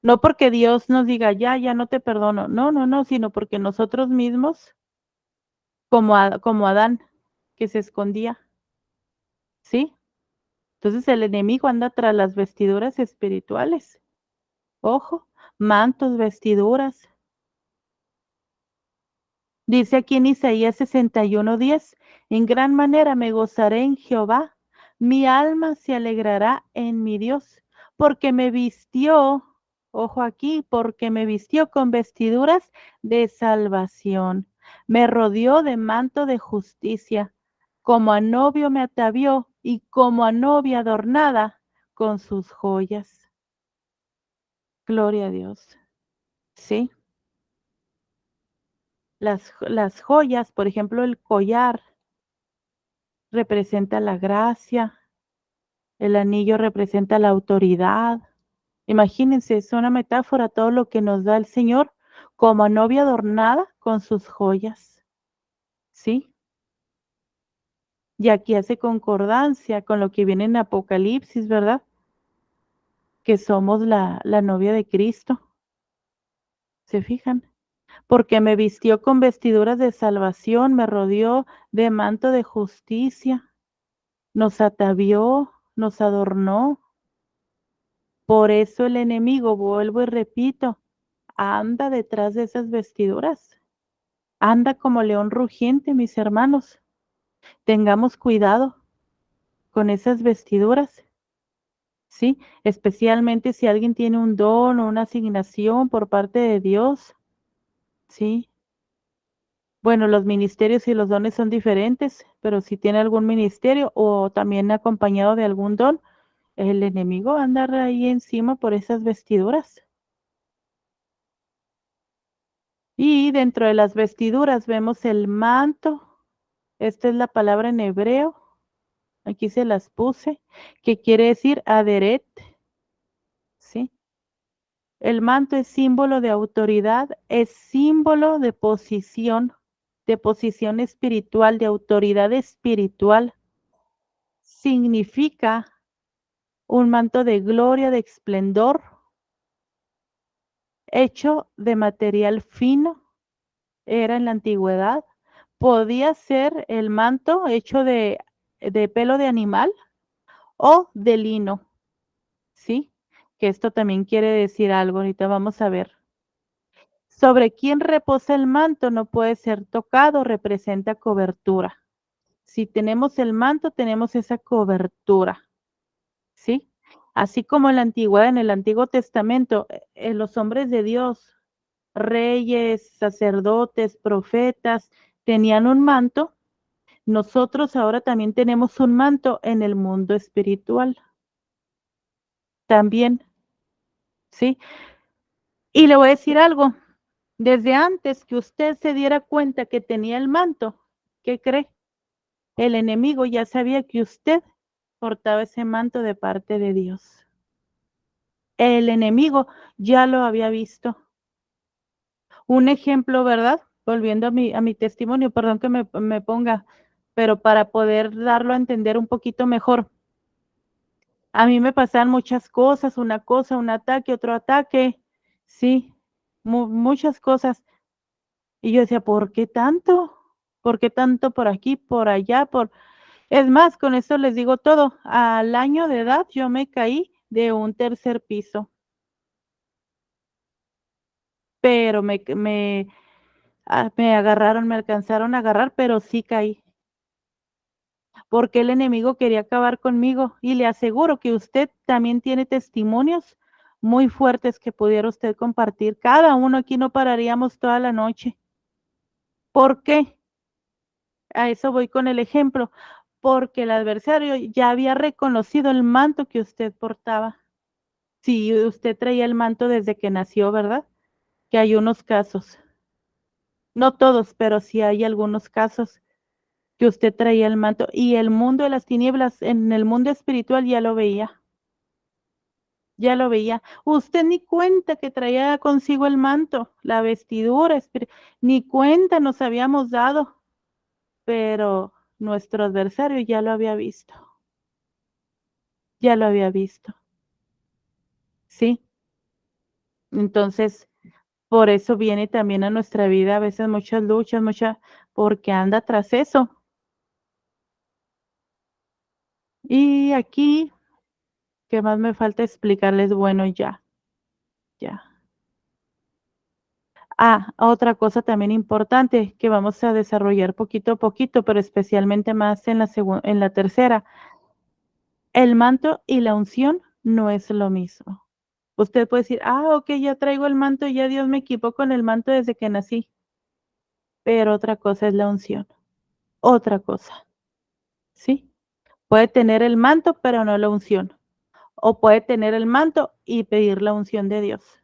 No porque Dios nos diga, ya no te perdono. No, no, no, sino porque nosotros mismos, como Adán, que se escondía, ¿sí? Entonces el enemigo anda tras las vestiduras espirituales. Ojo, mantos, vestiduras. Dice aquí en Isaías 61:10, en gran manera me gozaré en Jehová, mi alma se alegrará en mi Dios, porque me vistió, ojo aquí, porque me vistió con vestiduras de salvación, me rodeó de manto de justicia, como a novio me atavió y como a novia adornada con sus joyas. Gloria a Dios. Sí, las joyas, por ejemplo, el collar representa la gracia, El anillo representa la autoridad. Imagínense, es una metáfora todo lo que nos da el Señor como novia adornada con sus joyas, ¿sí? Y aquí hace concordancia con lo que viene en Apocalipsis, ¿verdad? Que somos la novia de Cristo, ¿se fijan? Porque me vistió con vestiduras de salvación, me rodeó de manto de justicia, nos atavió, nos adornó. Por eso el enemigo, vuelvo y repito, anda detrás de esas vestiduras. Anda como león rugiente, mis hermanos. Tengamos cuidado con esas vestiduras, ¿sí? Especialmente si alguien tiene un don o una asignación por parte de Dios, ¿sí? Bueno, los ministerios y los dones son diferentes, pero si tiene algún ministerio o también acompañado de algún don, el enemigo anda ahí encima por esas vestiduras. Y dentro de las vestiduras vemos el manto. Esta es la palabra en hebreo. Aquí se las puse, que quiere decir aderet, ¿sí? El manto es símbolo de autoridad, es símbolo de posición espiritual, de autoridad espiritual. Significa un manto de gloria, de esplendor, hecho de material fino, era en la antigüedad. Podía ser el manto hecho de pelo de animal o de lino, ¿sí? Que esto también quiere decir algo, ahorita vamos a ver. Sobre quien reposa el manto no puede ser tocado, representa cobertura. Si tenemos el manto, tenemos esa cobertura, ¿sí? Así como en la antigüedad, en el Antiguo Testamento, los hombres de Dios, reyes, sacerdotes, profetas, tenían un manto. Nosotros ahora también tenemos un manto en el mundo espiritual. También, ¿sí? Y le voy a decir algo. Desde antes que usted se diera cuenta que tenía el manto, ¿qué cree? El enemigo ya sabía que usted portaba ese manto de parte de Dios. El enemigo ya lo había visto. Un ejemplo, ¿verdad? Volviendo a mi testimonio, perdón que me ponga, pero para poder darlo a entender un poquito mejor. A mí me pasan muchas cosas, una cosa, un ataque, otro ataque, sí, muchas cosas. Y yo decía, ¿por qué tanto? ¿Por qué tanto por aquí, por allá, por...? Es más, con esto les digo todo. Al año de edad yo me caí de un tercer piso, pero me agarraron, me alcanzaron a agarrar, pero sí caí, porque el enemigo quería acabar conmigo. Y le aseguro que usted también tiene testimonios muy fuertes que pudiera usted compartir. Cada uno aquí no pararíamos toda la noche. ¿Por qué? A eso voy con el ejemplo, porque el adversario ya había reconocido el manto que usted portaba. Si usted traía el manto desde que nació, ¿verdad? Que hay unos casos, no todos, pero sí hay algunos casos que usted traía el manto y el mundo de las tinieblas en el mundo espiritual ya lo veía, ya lo veía. Usted ni cuenta que traía consigo el manto, la vestidura, ni cuenta nos habíamos dado, pero nuestro adversario ya lo había visto, ya lo había visto, ¿sí? Entonces, por eso viene también a nuestra vida a veces muchas luchas, porque anda tras eso. Y aquí, ¿qué más me falta explicarles? Bueno, ya, ya. Otra cosa también importante que vamos a desarrollar poquito a poquito, pero especialmente más en en la tercera. El manto y la unción no es lo mismo. Usted puede decir, ok, ya traigo el manto, ya Dios me equipó con el manto desde que nací. Pero otra cosa es la unción. Otra cosa, ¿sí? Puede tener el manto, pero no la unción. O puede tener el manto y pedir la unción de Dios.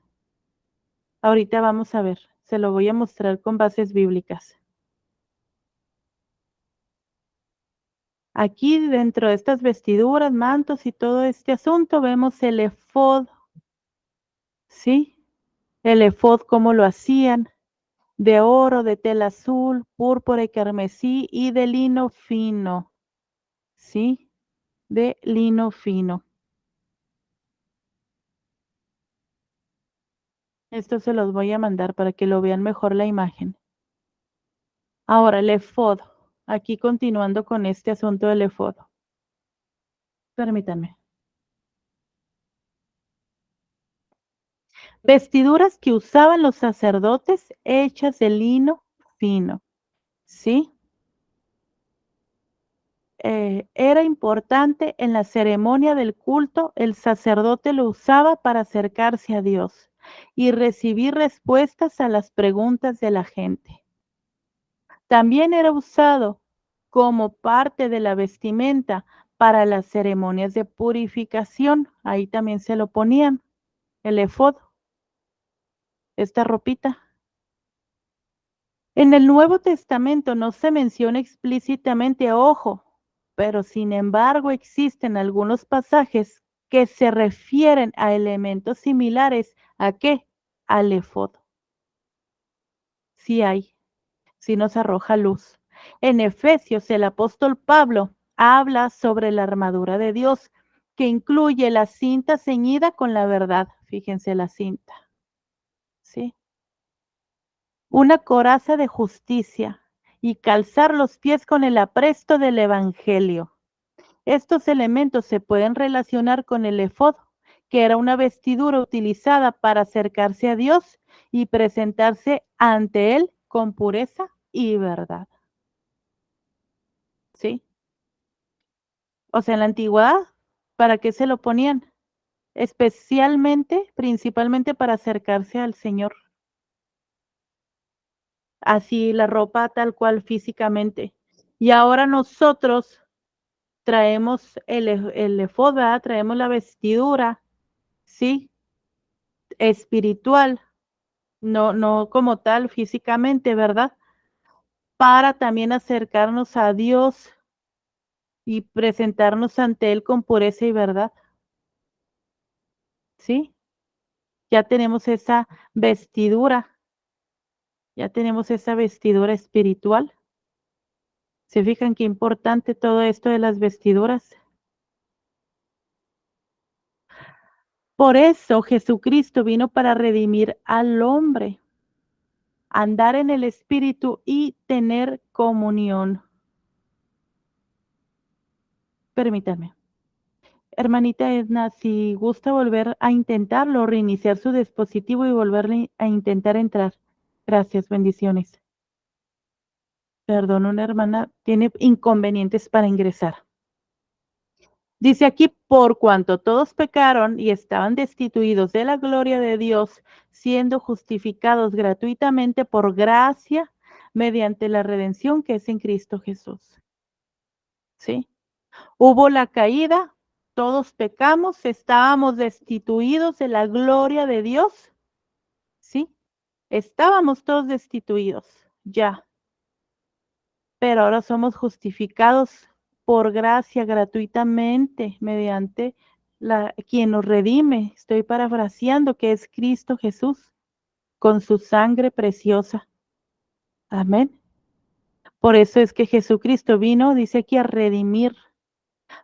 Ahorita vamos a ver, se lo voy a mostrar con bases bíblicas. Aquí dentro de estas vestiduras, mantos y todo este asunto, vemos el efod, ¿sí? El efod, cómo lo hacían, de oro, de tela azul, púrpura y carmesí y de lino fino, ¿sí? De lino fino. Esto se los voy a mandar para que lo vean mejor la imagen. Ahora, el efod. Aquí continuando con este asunto del efod. Permítanme. Vestiduras que usaban los sacerdotes hechas de lino fino, ¿sí? Era importante en la ceremonia del culto, el sacerdote lo usaba para acercarse a Dios y recibir respuestas a las preguntas de la gente. También era usado como parte de la vestimenta para las ceremonias de purificación. Ahí también se lo ponían, el efod, esta ropita. En el Nuevo Testamento no se menciona explícitamente, ojo, pero sin embargo existen algunos pasajes que se refieren a elementos similares a qué, al efod. Sí hay, sí nos arroja luz. En Efesios, el apóstol Pablo habla sobre la armadura de Dios, que incluye la cinta ceñida con la verdad. Fíjense la cinta, ¿sí? Una coraza de justicia y calzar los pies con el apresto del evangelio. Estos elementos se pueden relacionar con el efod, que era una vestidura utilizada para acercarse a Dios y presentarse ante Él con pureza y verdad. ¿Sí? O sea, en la antigüedad, ¿para qué se lo ponían? Especialmente, principalmente para acercarse al Señor. Así la ropa tal cual físicamente. Y ahora nosotros traemos el efod, ¿verdad? Traemos la vestidura, ¿sí? Espiritual, no como tal físicamente, ¿verdad? Para también acercarnos a Dios y presentarnos ante Él con pureza y verdad, ¿sí? Ya tenemos esa vestidura, ya tenemos esa vestidura espiritual. ¿Se fijan qué importante todo esto de las vestiduras? Por eso Jesucristo vino para redimir al hombre, andar en el Espíritu y tener comunión. Permítanme. Hermanita Edna, si gusta volver a intentarlo, reiniciar su dispositivo y volverle a intentar entrar. Gracias, bendiciones. Perdón, una hermana tiene inconvenientes para ingresar. Dice aquí, por cuanto todos pecaron y estaban destituidos de la gloria de Dios, siendo justificados gratuitamente por gracia mediante la redención que es en Cristo Jesús. ¿Sí? Hubo la caída, todos pecamos, estábamos destituidos de la gloria de Dios. ¿Sí? Estábamos todos destituidos, ya. Pero ahora somos justificados por gracia gratuitamente mediante quien nos redime. Estoy parafraseando que es Cristo Jesús con su sangre preciosa. Amén. Por eso es que Jesucristo vino, dice aquí, a redimir,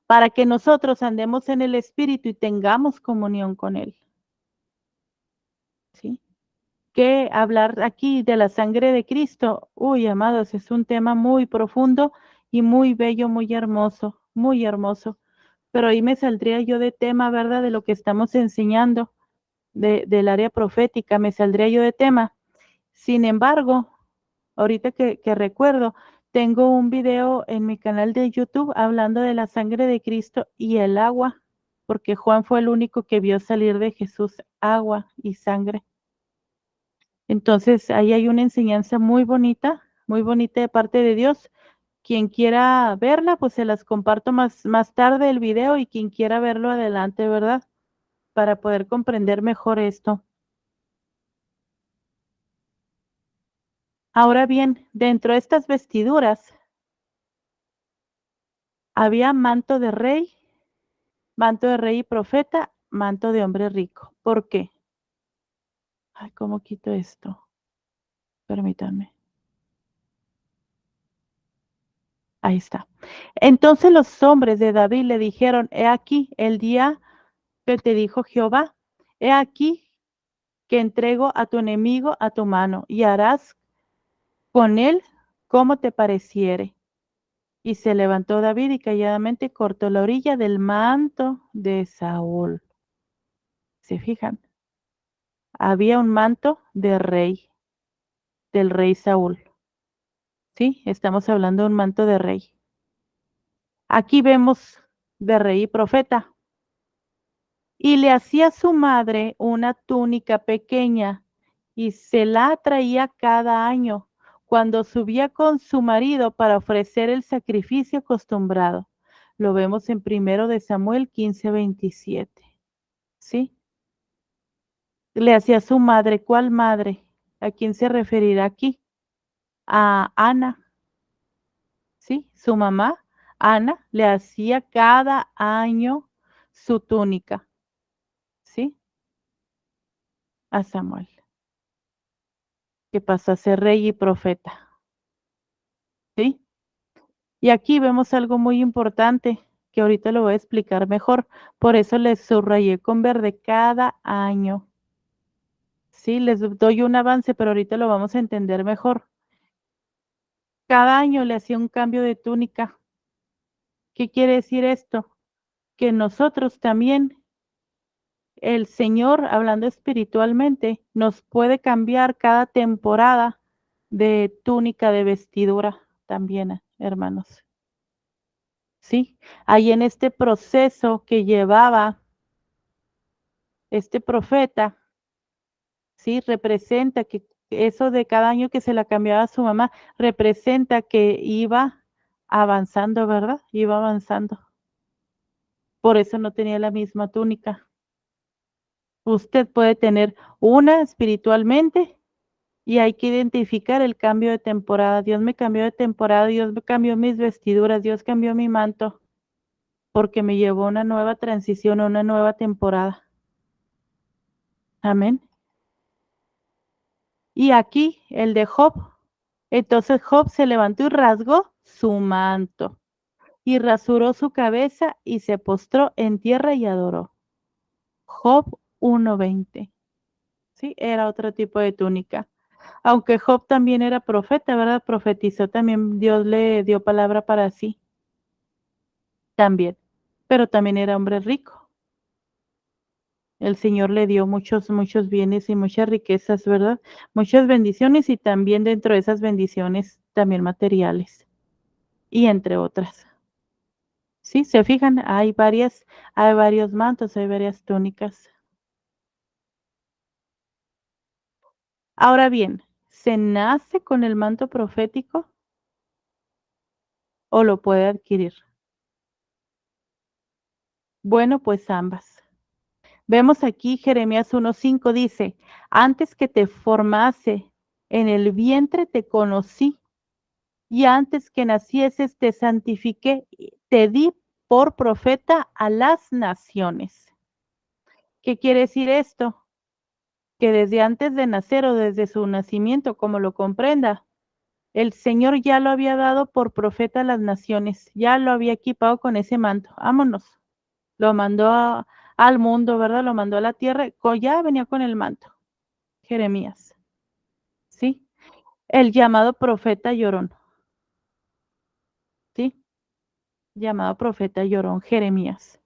para que nosotros andemos en el Espíritu y tengamos comunión con Él. ¿Sí? Que hablar aquí de la sangre de Cristo, uy, amados, es un tema muy profundo y muy bello, muy hermoso, muy hermoso. Pero ahí me saldría yo de tema, ¿verdad? De lo que estamos enseñando, del área profética, me saldría yo de tema. Sin embargo, ahorita que recuerdo, tengo un video en mi canal de YouTube hablando de la sangre de Cristo y el agua, porque Juan fue el único que vio salir de Jesús agua y sangre. Entonces, ahí hay una enseñanza muy bonita de parte de Dios. Quien quiera verla, pues se las comparto más tarde el video y quien quiera verlo adelante, ¿verdad? Para poder comprender mejor esto. Ahora bien, dentro de estas vestiduras había manto de rey y profeta, manto de hombre rico. ¿Por qué? Ay, ¿cómo quito esto? Permítanme. Ahí está. Entonces los hombres de David le dijeron, he aquí el día que te dijo Jehová, he aquí que entrego a tu enemigo a tu mano y harás con él como te pareciere. Y se levantó David y calladamente cortó la orilla del manto de Saúl. ¿Se fijan? Había un manto de rey, del rey Saúl. Sí, estamos hablando de un manto de rey. Aquí vemos de rey y profeta. Y le hacía a su madre una túnica pequeña y se la traía cada año cuando subía con su marido para ofrecer el sacrificio acostumbrado. Lo vemos en 1 de Samuel 15:27. ¿Sí? Le hacía a su madre, ¿cuál madre? ¿A quién se referirá aquí? A Ana, ¿sí? Su mamá, Ana, le hacía cada año su túnica, ¿sí? A Samuel, que pasó a ser rey y profeta, ¿sí? Y aquí vemos algo muy importante que ahorita lo voy a explicar mejor. Por eso les subrayé con verde cada año. Sí, les doy un avance, pero ahorita lo vamos a entender mejor. Cada año le hacía un cambio de túnica. ¿Qué quiere decir esto? Que nosotros también, el Señor, hablando espiritualmente, nos puede cambiar cada temporada de túnica, de vestidura también, hermanos. Sí, ahí en este proceso que llevaba este profeta, sí, representa que eso de cada año que se la cambiaba a su mamá, representa que iba avanzando, ¿verdad? Iba avanzando. Por eso no tenía la misma túnica. Usted puede tener una espiritualmente y hay que identificar el cambio de temporada. Dios me cambió de temporada, Dios me cambió mis vestiduras, Dios cambió mi manto, porque me llevó a una nueva transición, a una nueva temporada. Amén. Y aquí el de Job. Entonces Job se levantó y rasgó su manto y rasuró su cabeza y se postró en tierra y adoró. Job 1:20. Sí, era otro tipo de túnica. Aunque Job también era profeta, ¿verdad? Profetizó también, Dios le dio palabra para sí. También. Pero también era hombre rico. El Señor le dio muchos, muchos bienes y muchas riquezas, ¿verdad? Muchas bendiciones y también dentro de esas bendiciones también materiales. Y entre otras. Sí, se fijan, hay varios mantos, hay varias túnicas. Ahora bien, ¿se nace con el manto profético o lo puede adquirir? Bueno, pues ambas. Vemos aquí Jeremías 1:5 dice, antes que te formase en el vientre te conocí y antes que nacieses te santifiqué, te di por profeta a las naciones. ¿Qué quiere decir esto? Que desde antes de nacer o desde su nacimiento, como lo comprenda, el Señor ya lo había dado por profeta a las naciones, ya lo había equipado con ese manto. Vámonos. Lo mandó al mundo, ¿verdad? Lo mandó a la tierra, ya venía con el manto. Jeremías. ¿Sí? El llamado profeta llorón. ¿Sí? Llamado profeta llorón, Jeremías.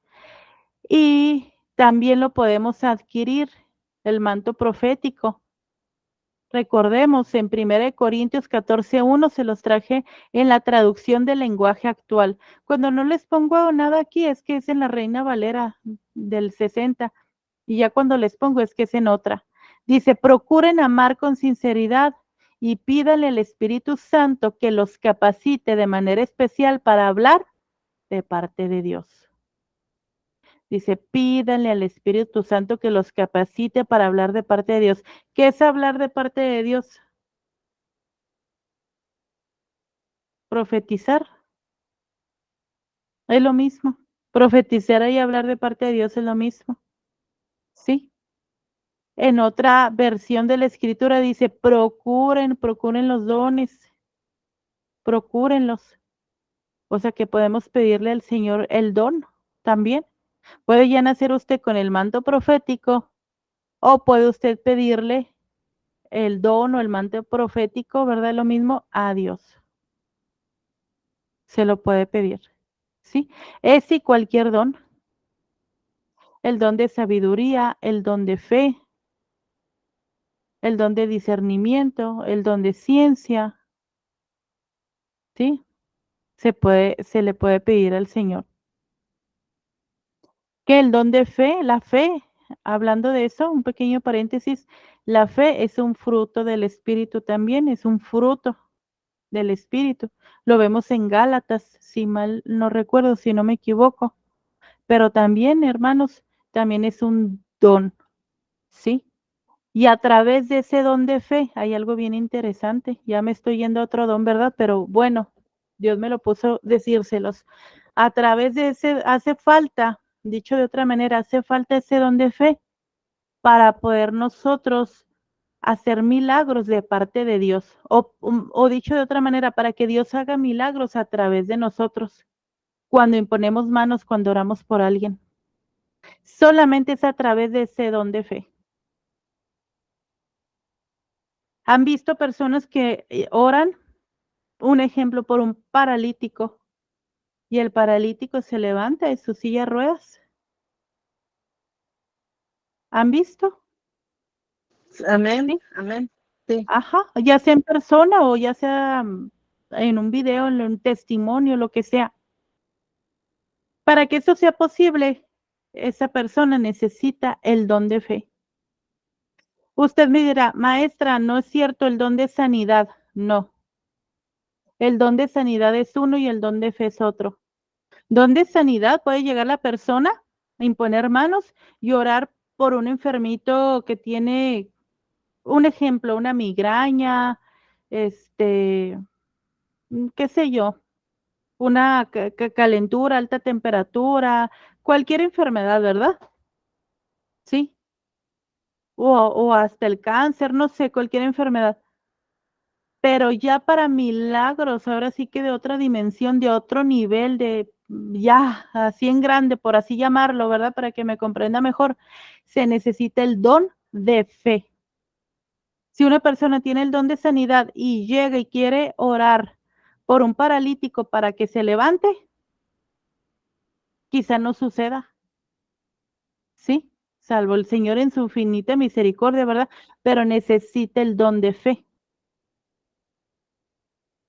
Y también lo podemos adquirir, el manto profético. Recordemos, en 1 Corintios 14:1 se los traje en la traducción del lenguaje actual. Cuando no les pongo nada aquí es que es en la Reina Valera del 60 y ya cuando les pongo es que es en otra. Dice, procuren amar con sinceridad y pídanle al Espíritu Santo que los capacite de manera especial para hablar de parte de Dios. Dice, pídanle al Espíritu Santo que los capacite para hablar de parte de Dios. ¿Qué es hablar de parte de Dios? Profetizar. Es lo mismo. Profetizar y hablar de parte de Dios es lo mismo. Sí. En otra versión de la escritura dice, procuren los dones, procúrenlos. O sea que podemos pedirle al Señor el don también. Puede ya nacer usted con el manto profético o puede usted pedirle el don o el manto profético, ¿verdad? Lo mismo a Dios. Se lo puede pedir. ¿Sí? Ese y cualquier don. El don de sabiduría, el don de fe, el don de discernimiento, el don de ciencia, ¿sí? Se le puede pedir al Señor. Que el don de fe, la fe, hablando de eso, un pequeño paréntesis, la fe es un fruto del Espíritu también, es un fruto del Espíritu. Lo vemos en Gálatas, si mal no recuerdo, si no me equivoco. Pero también, hermanos, también es un don, ¿sí? Y a través de ese don de fe hay algo bien interesante. Ya me estoy yendo a otro don, ¿verdad? Pero bueno, Dios me lo puso decírselos. A través de ese hace falta, dicho de otra manera, hace falta ese don de fe para poder nosotros hacer milagros de parte de Dios. O dicho de otra manera, para que Dios haga milagros a través de nosotros. Cuando imponemos manos, cuando oramos por alguien. Solamente es a través de ese don de fe. ¿Han visto personas que oran, un ejemplo, por un paralítico y el paralítico se levanta de su silla de ruedas? ¿Han visto? Amén, Sí. amén. Sí. Ajá, ya sea en persona o ya sea en un video, en un testimonio, lo que sea. Para que eso sea posible, esa persona necesita el don de fe. Usted me dirá, maestra, no es cierto el don de sanidad. No, el don de sanidad es uno y el don de fe es otro. Don de sanidad puede llegar la persona a imponer manos y orar por un enfermito que tiene, un ejemplo, una migraña, qué sé yo, una calentura, alta temperatura, cualquier enfermedad, ¿verdad? Sí, o hasta el cáncer, no sé, cualquier enfermedad. Pero ya para milagros, ahora sí que de otra dimensión, de otro nivel, de ya así en grande, por así llamarlo, ¿verdad? Para que me comprenda mejor, se necesita el don de fe. Si una persona tiene el don de sanidad y llega y quiere orar por un paralítico para que se levante, quizá no suceda, ¿sí? Salvo el Señor en su infinita misericordia, ¿verdad? Pero necesita el don de fe.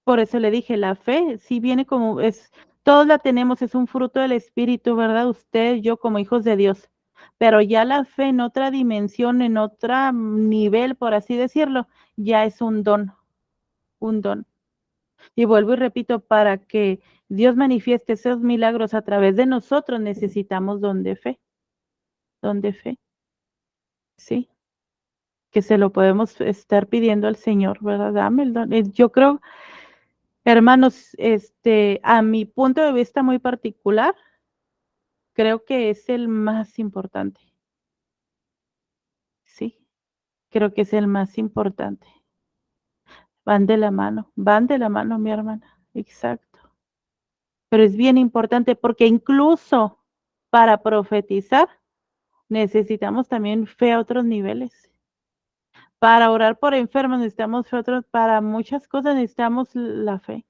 Por eso le dije, la fe sí viene como es, todos la tenemos, es un fruto del Espíritu, ¿verdad? Usted, yo como hijos de Dios. Pero ya la fe en otra dimensión, en otro nivel, por así decirlo, ya es un don, un don. Y vuelvo y repito, para que Dios manifieste esos milagros a través de nosotros, necesitamos don de fe, sí, que se lo podemos estar pidiendo al Señor, ¿verdad? Dame el don. Yo creo, hermanos, a mi punto de vista muy particular, creo que es el más importante. Sí, creo que es el más importante. Van de la mano, mi hermana. Exacto. Pero es bien importante porque incluso para profetizar necesitamos también fe a otros niveles. Para orar por enfermos necesitamos fe a otros, para muchas cosas necesitamos la fe.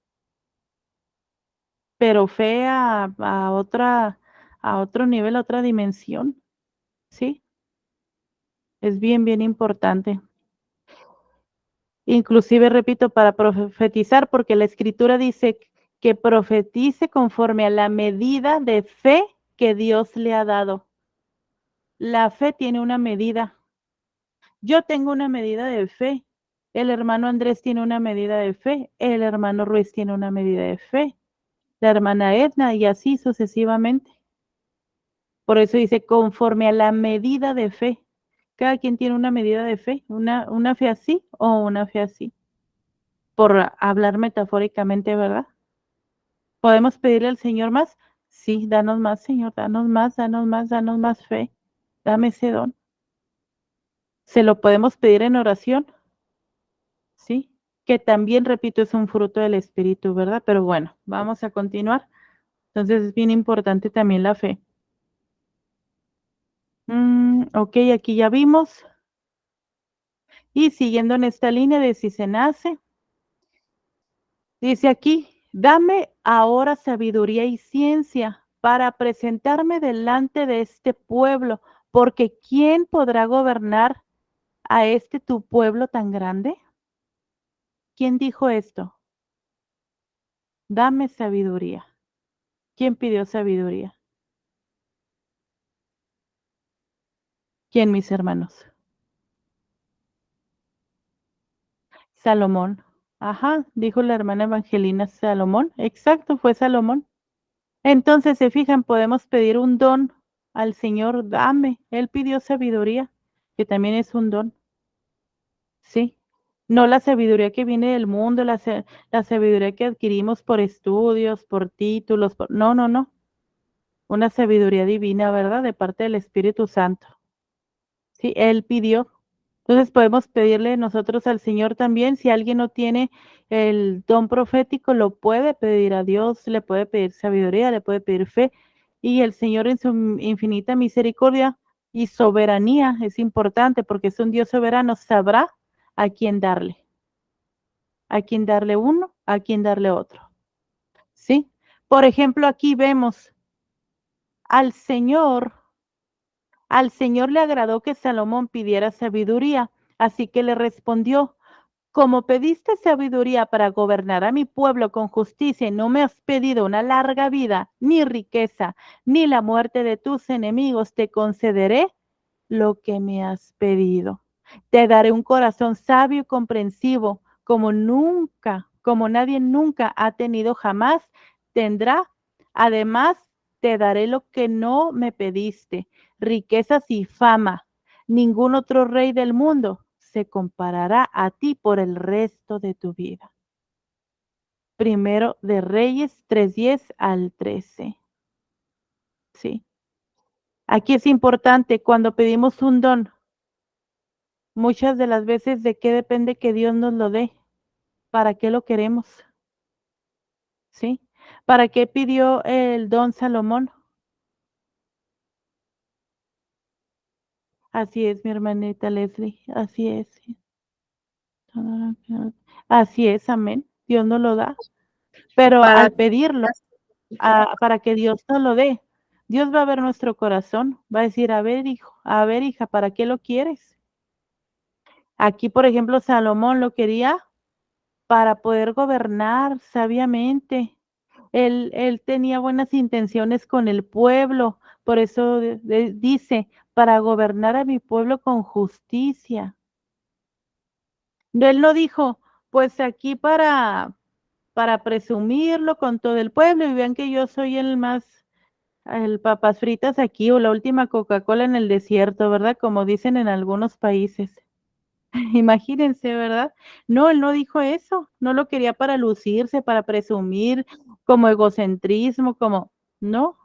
Pero fe a otro nivel, a otra dimensión. Sí, es bien, bien importante. Inclusive, repito, para profetizar, porque la escritura dice que profetice conforme a la medida de fe que Dios le ha dado. La fe tiene una medida. Yo tengo una medida de fe. El hermano Andrés tiene una medida de fe. El hermano Ruiz tiene una medida de fe. La hermana Edna y así sucesivamente. Por eso dice conforme a la medida de fe. Cada quien tiene una medida de fe, una fe así o una fe así. Por hablar metafóricamente, ¿verdad? ¿Podemos pedirle al Señor más? Sí, danos más, Señor, danos más, danos más, danos más fe. Dame ese don. Se lo podemos pedir en oración, ¿sí? Que también, repito, es un fruto del Espíritu, ¿verdad? Pero bueno, vamos a continuar. Entonces es bien importante también la fe. Ok, aquí ya vimos. Y siguiendo en esta línea de si se nace, dice aquí, dame ahora sabiduría y ciencia para presentarme delante de este pueblo, porque ¿quién podrá gobernar a este tu pueblo tan grande? ¿Quién dijo esto? Dame sabiduría. ¿Quién pidió sabiduría? ¿Quién, mis hermanos? Salomón. Ajá, dijo la hermana Evangelina Salomón. Exacto, fue Salomón. Entonces, se fijan, podemos pedir un don al Señor, dame. Él pidió sabiduría, que también es un don. Sí. No la sabiduría que viene del mundo, la sabiduría que adquirimos por estudios, por títulos, no, no, no. Una sabiduría divina, ¿verdad? De parte del Espíritu Santo. Sí, Él pidió. Entonces podemos pedirle nosotros al Señor también, si alguien no tiene el don profético, lo puede pedir a Dios, le puede pedir sabiduría, le puede pedir fe, y el Señor en su infinita misericordia y soberanía, es importante porque es un Dios soberano, sabrá a quién darle uno, a quién darle otro. ¿Sí? Por ejemplo, aquí vemos al Señor. Al Señor le agradó que Salomón pidiera sabiduría, así que le respondió, como pediste sabiduría para gobernar a mi pueblo con justicia y no me has pedido una larga vida, ni riqueza, ni la muerte de tus enemigos, te concederé lo que me has pedido. Te daré un corazón sabio y comprensivo, como nunca, como nadie nunca ha tenido jamás, tendrá. Además, te daré lo que no me pediste, riquezas y fama. Ningún otro rey del mundo se comparará a ti por el resto de tu vida. Primero de Reyes 3:10 al 13. Sí. Aquí es importante cuando pedimos un don, muchas de las veces de qué depende que Dios nos lo dé, para qué lo queremos, ¿sí? ¿Para qué pidió el don Salomón? Así es, mi hermanita Leslie, así es. Así es, amén. Dios nos lo da, pero Para al pedirlo, para que Dios nos lo dé, Dios va a ver nuestro corazón, va a decir, a ver, hijo, a ver, hija, ¿para qué lo quieres? Aquí, por ejemplo, Salomón lo quería para poder gobernar sabiamente. Él tenía buenas intenciones con el pueblo, por eso dice, para gobernar a mi pueblo con justicia. Él no dijo, pues aquí para presumirlo con todo el pueblo y vean que yo soy el papas fritas aquí o la última Coca-Cola en el desierto, ¿verdad? Como dicen en algunos países. Imagínense, ¿verdad? No, él no dijo eso, no lo quería para lucirse, para presumir, como egocentrismo, no,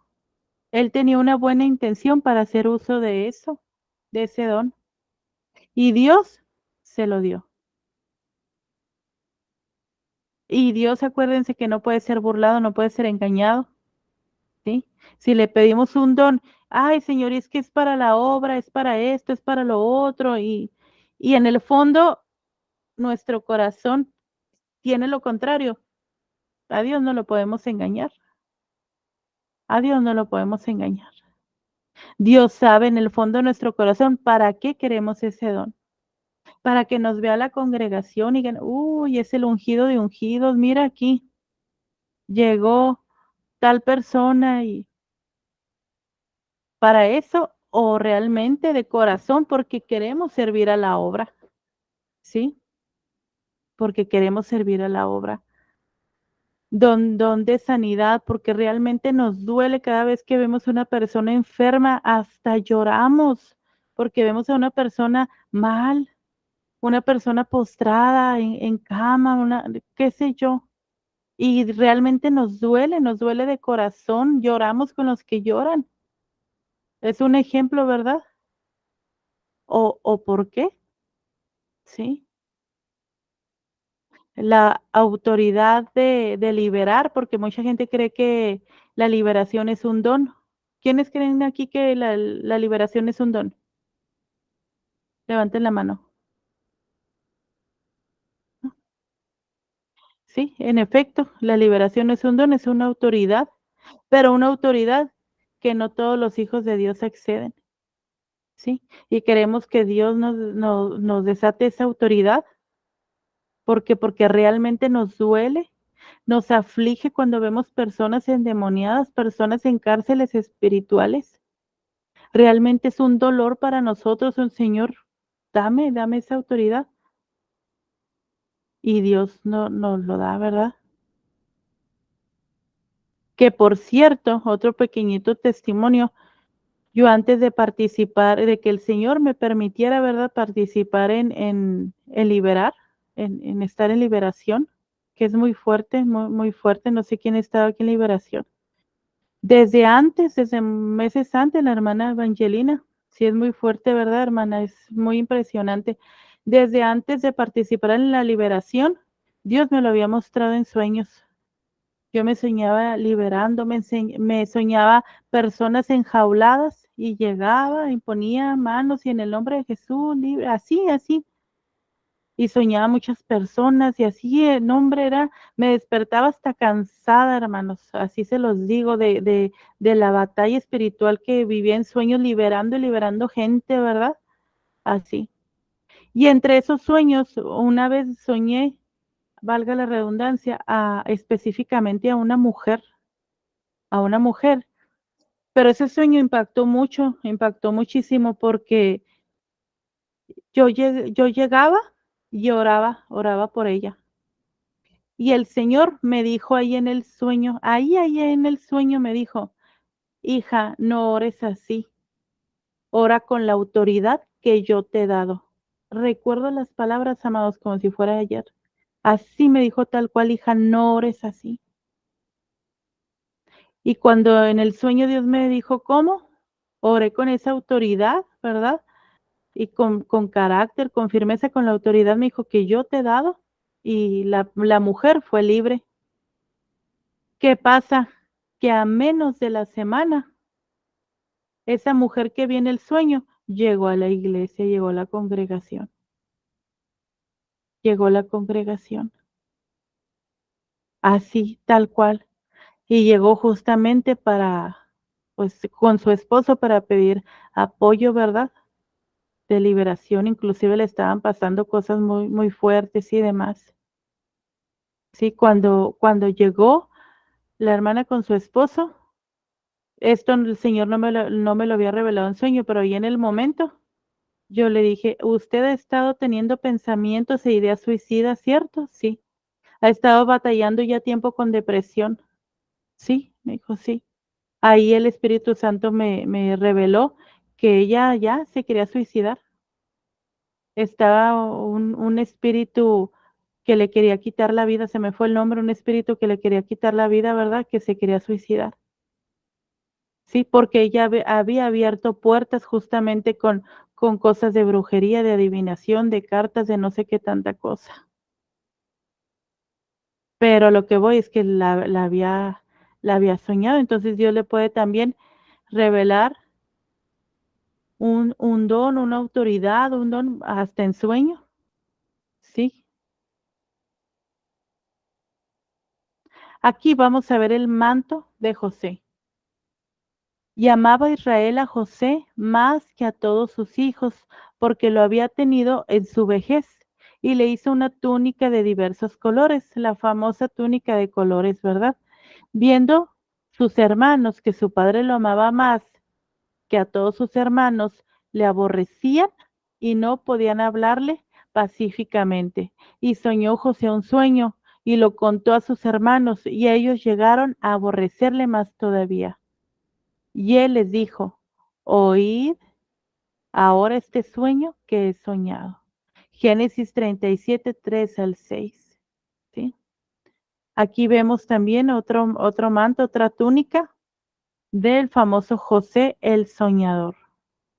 él tenía una buena intención para hacer uso de eso, de ese don, y Dios se lo dio. Y Dios, acuérdense que no puede ser burlado, no puede ser engañado, ¿sí? Si le pedimos un don, ay, Señor, es que es para la obra, es para esto, es para lo otro, y en el fondo nuestro corazón tiene lo contrario. A Dios no lo podemos engañar. A Dios no lo podemos engañar. Dios sabe en el fondo de nuestro corazón para qué queremos ese don. Para que nos vea la congregación y digan, uy, es el ungido de ungidos, mira aquí, llegó tal persona y para eso o realmente de corazón porque queremos servir a la obra, ¿sí? Porque queremos servir a la obra. Don de sanidad, porque realmente nos duele cada vez que vemos una persona enferma, hasta lloramos, porque vemos a una persona mal, una persona postrada en cama, qué sé yo, Y realmente nos duele de corazón, lloramos con los que lloran. Es un ejemplo, ¿verdad? ¿O por qué? Sí. La autoridad de liberar, porque mucha gente cree que la liberación es un don. ¿Quiénes creen aquí que la liberación es un don? Levanten la mano. Sí, en efecto, la liberación es un don, es una autoridad, pero una autoridad que no todos los hijos de Dios acceden, ¿sí? Y queremos que Dios nos desate esa autoridad, porque realmente nos duele, nos aflige cuando vemos personas endemoniadas, personas en cárceles espirituales. Realmente es un dolor para nosotros, un Señor, dame esa autoridad. Y Dios no nos lo da, ¿verdad? Que por cierto, otro pequeñito testimonio, yo antes de participar, de que el Señor me permitiera, ¿verdad?, participar en liberar, en estar en liberación, que es muy fuerte, muy fuerte, no sé quién estaba aquí en liberación. Desde antes, desde meses antes, la hermana Evangelina, sí es muy fuerte, ¿verdad, hermana? Es muy impresionante. Desde antes de participar en la liberación, Dios me lo había mostrado en sueños. Yo me soñaba liberando, me soñaba personas enjauladas y llegaba y ponía manos y en el nombre de Jesús, libre, así. Y soñaba muchas personas y así, el nombre era, me despertaba hasta cansada, hermanos, así se los digo, de la batalla espiritual que vivía en sueños, liberando y liberando gente, ¿verdad? Así. Y entre esos sueños, una vez soñé, valga la redundancia, específicamente a una mujer, pero ese sueño impactó mucho, impactó muchísimo porque yo llegaba y oraba por ella. Y el Señor me dijo ahí en el sueño, ahí en el sueño me dijo, hija, no ores así, ora con la autoridad que yo te he dado. Recuerdo las palabras, amados, como si fuera ayer. Así me dijo tal cual, hija, no ores así. Y cuando en el sueño Dios me dijo, ¿cómo? Oré con esa autoridad, ¿verdad? Y con carácter, con firmeza, con la autoridad, me dijo que yo te he dado. Y la mujer fue libre. ¿Qué pasa? Que a menos de la semana, esa mujer que vi en el sueño llegó a la iglesia, llegó a la congregación, llegó a la congregación, así, tal cual. Y llegó justamente pues, con su esposo para pedir apoyo, ¿verdad? De liberación, inclusive le estaban pasando cosas muy fuertes y demás. Sí, cuando llegó la hermana con su esposo, esto el Señor no me lo había revelado en sueño, pero ahí en el momento yo le dije, ¿usted ha estado teniendo pensamientos e ideas suicidas, cierto? Sí. ¿Ha estado batallando ya tiempo con depresión? Sí, me dijo, sí. Ahí el Espíritu Santo me reveló que ella ya se quería suicidar. Estaba un espíritu que le quería quitar la vida, se me fue el nombre, un espíritu que le quería quitar la vida, ¿verdad? Que se quería suicidar. Sí, porque ella había abierto puertas justamente con cosas de brujería, de adivinación, de cartas, de no sé qué tanta cosa. Pero lo que voy es que la había soñado, entonces Dios le puede también revelar un don, una autoridad, un don hasta en sueño. Sí. Aquí vamos a ver el manto de José. Y amaba Israel a José más que a todos sus hijos, porque lo había tenido en su vejez, y le hizo una túnica de diversos colores, la famosa túnica de colores, ¿verdad? Viendo sus hermanos que su padre lo amaba más que a todos sus hermanos, le aborrecían y no podían hablarle pacíficamente. Y soñó José un sueño y lo contó a sus hermanos, y ellos llegaron a aborrecerle más todavía. Y él les dijo, oíd ahora este sueño que he soñado. Génesis 37, 3 al 6. ¿Sí? Aquí vemos también otro manto, otra túnica del famoso José el Soñador,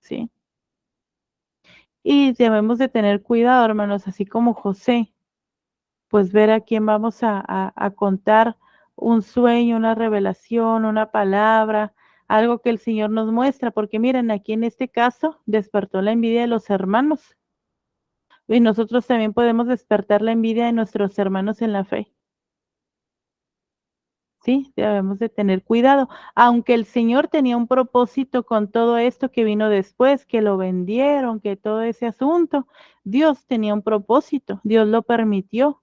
¿sí? Y debemos de tener cuidado, hermanos, así como José, pues ver a quién vamos a contar un sueño, una revelación, una palabra, algo que el Señor nos muestra, porque miren, aquí en este caso despertó la envidia de los hermanos y nosotros también podemos despertar la envidia de nuestros hermanos en la fe. Sí, debemos de tener cuidado, aunque el Señor tenía un propósito con todo esto que vino después, que lo vendieron, que todo ese asunto, Dios tenía un propósito, Dios lo permitió.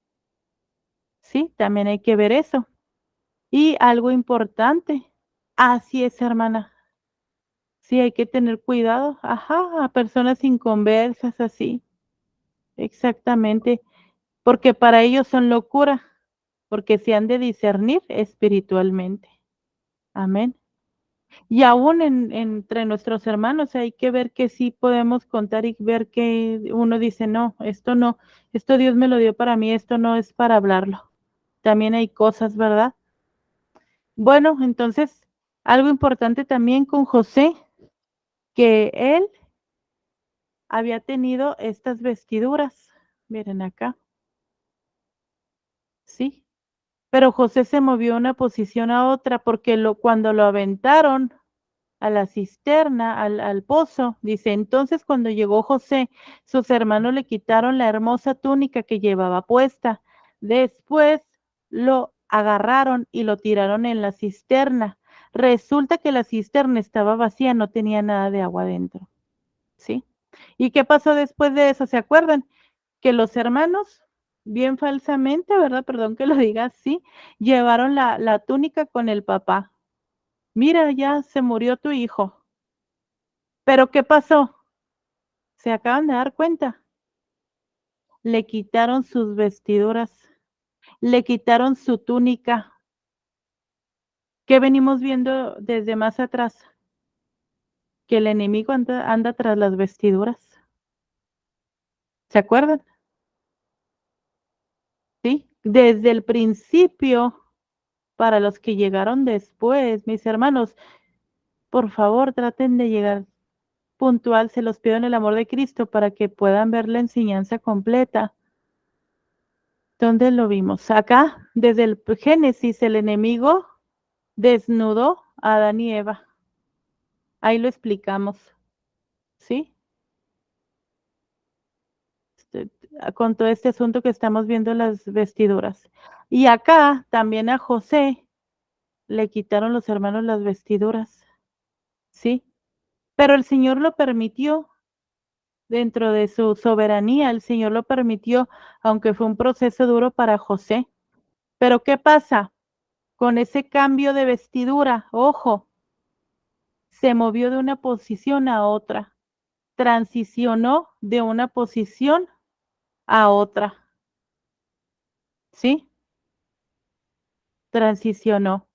Sí, también hay que ver eso. Y algo importante, así es, hermana. Sí, hay que tener cuidado. Ajá, a personas inconversas, así. Exactamente. Porque para ellos son locura, porque se han de discernir espiritualmente. Amén. Y aún entre nuestros hermanos hay que ver que sí podemos contar y ver que uno dice, no, esto Dios me lo dio para mí, esto no es para hablarlo. También hay cosas, ¿verdad? Bueno, entonces, algo importante también con José, que él había tenido estas vestiduras. Miren acá, sí. Pero José se movió de una posición a otra porque cuando lo aventaron a la cisterna, al pozo, dice, entonces cuando llegó José, sus hermanos le quitaron la hermosa túnica que llevaba puesta. Después lo agarraron y lo tiraron en la cisterna. Resulta que la cisterna estaba vacía, no tenía nada de agua dentro, ¿sí? ¿Y qué pasó después de eso? ¿Se acuerdan? Que los hermanos, bien falsamente, ¿verdad? Perdón que lo diga así, llevaron la túnica con el papá. Mira, ya se murió tu hijo. ¿Pero qué pasó? ¿Se acaban de dar cuenta? Le quitaron sus vestiduras, le quitaron su túnica. ¿Qué venimos viendo desde más atrás? Que el enemigo anda tras las vestiduras. ¿Se acuerdan? Sí, desde el principio, para los que llegaron después, mis hermanos, por favor, traten de llegar puntual, se los pido en el amor de Cristo para que puedan ver la enseñanza completa. ¿Dónde lo vimos? Acá, desde el Génesis, el enemigo desnudó a Adán y Eva. Ahí lo explicamos, ¿sí? Con todo este asunto que estamos viendo las vestiduras. Y acá también a José le quitaron los hermanos las vestiduras, ¿sí? Pero el Señor lo permitió dentro de su soberanía, el Señor lo permitió, aunque fue un proceso duro para José. Pero ¿qué pasa? Con ese cambio de vestidura, ojo, se movió de una posición a otra, transicionó de una posición a otra, ¿sí? Transicionó.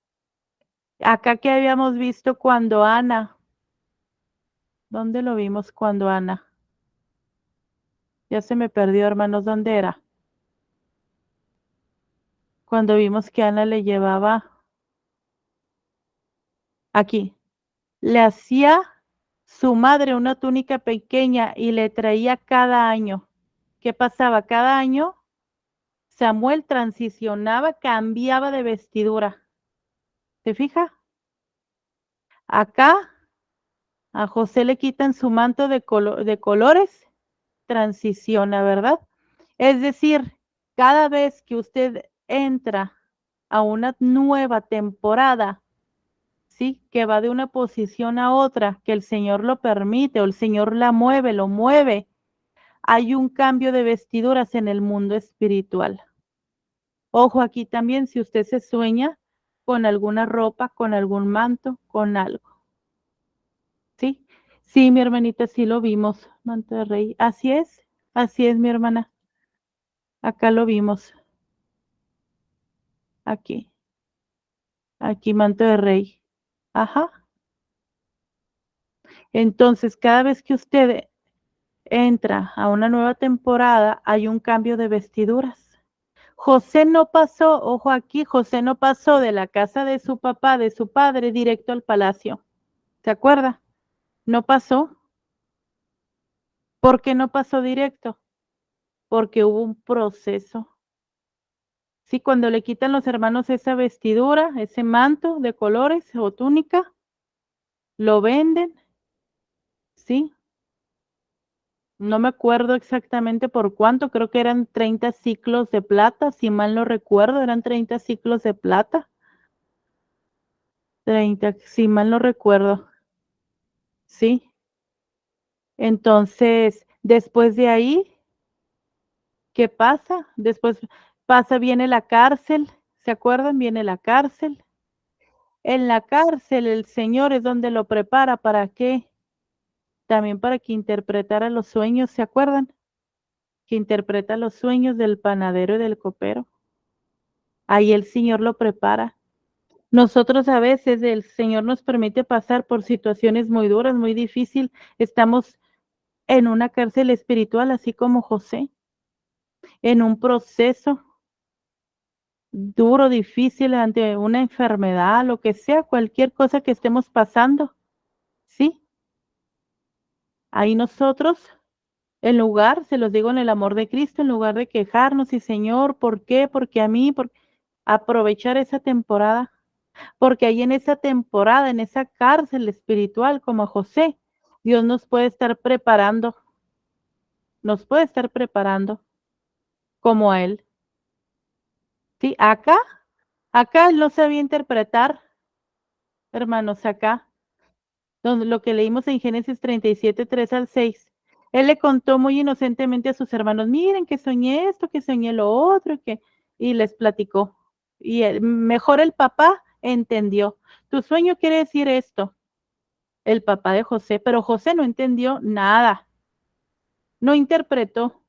Acá que habíamos visto cuando Ana, ¿dónde lo vimos cuando Ana? Ya se me perdió, hermanos, ¿dónde era? Cuando vimos que Ana le llevaba aquí, le hacía su madre una túnica pequeña y le traía cada año. ¿Qué pasaba? Cada año Samuel transicionaba, cambiaba de vestidura. ¿Se fija? Acá a José le quitan su manto de colores, transiciona, ¿verdad? Es decir, cada vez que usted entra a una nueva temporada, ¿sí? Que va de una posición a otra, que el Señor lo permite o el Señor la mueve, lo mueve, hay un cambio de vestiduras en el mundo espiritual. Ojo aquí también, si usted se sueña con alguna ropa, con algún manto, con algo, ¿sí? Sí, mi hermanita, sí lo vimos, manto de rey. Así es, mi hermana. Acá lo vimos. Aquí, manto de rey. Ajá. Entonces, cada vez que usted entra a una nueva temporada, hay un cambio de vestiduras. José no pasó, ojo aquí, José no pasó de la casa de su papá, de su padre, directo al palacio. ¿Se acuerda? No pasó. ¿Por qué no pasó directo? Porque hubo un proceso. Sí, cuando le quitan los hermanos esa vestidura, ese manto de colores o túnica, lo venden, ¿sí? No me acuerdo exactamente por cuánto, creo que eran 30 ciclos de plata, si mal no recuerdo, eran 30 ciclos de plata. 30, si mal no recuerdo, sí. Entonces, después de ahí, ¿qué pasa? Después viene la cárcel, ¿se acuerdan? Viene la cárcel. En la cárcel el Señor es donde lo prepara, ¿para qué? También para que interpretara los sueños, ¿se acuerdan? Que interpreta los sueños del panadero y del copero. Ahí el Señor lo prepara. Nosotros a veces el Señor nos permite pasar por situaciones muy duras, muy difíciles. Estamos en una cárcel espiritual, así como José, en un proceso duro, difícil, ante una enfermedad, lo que sea, cualquier cosa que estemos pasando, ¿sí? Ahí nosotros, en lugar, se los digo en el amor de Cristo, en lugar de quejarnos y Señor, ¿por qué? Porque a mí, aprovechar esa temporada, porque ahí en esa temporada, en esa cárcel espiritual como José, Dios nos puede estar preparando como a Él. Sí, acá Él no sabía interpretar, hermanos, acá, donde lo que leímos en Génesis 37, 3 al 6. Él le contó muy inocentemente a sus hermanos, miren que soñé esto, que soñé lo otro, y les platicó. Y mejor el papá entendió. Tu sueño quiere decir esto, el papá de José, pero José no entendió nada, no interpretó,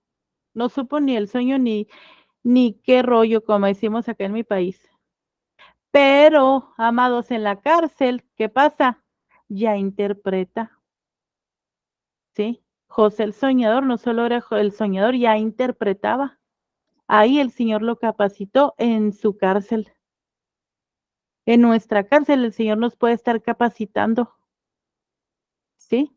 no supo ni el sueño ni qué rollo, como decimos acá en mi país. Pero, amados, en la cárcel, ¿qué pasa? Ya interpreta, ¿sí? José el soñador no solo era el soñador, ya interpretaba. Ahí el Señor lo capacitó en su cárcel. En nuestra cárcel el Señor nos puede estar capacitando, ¿sí?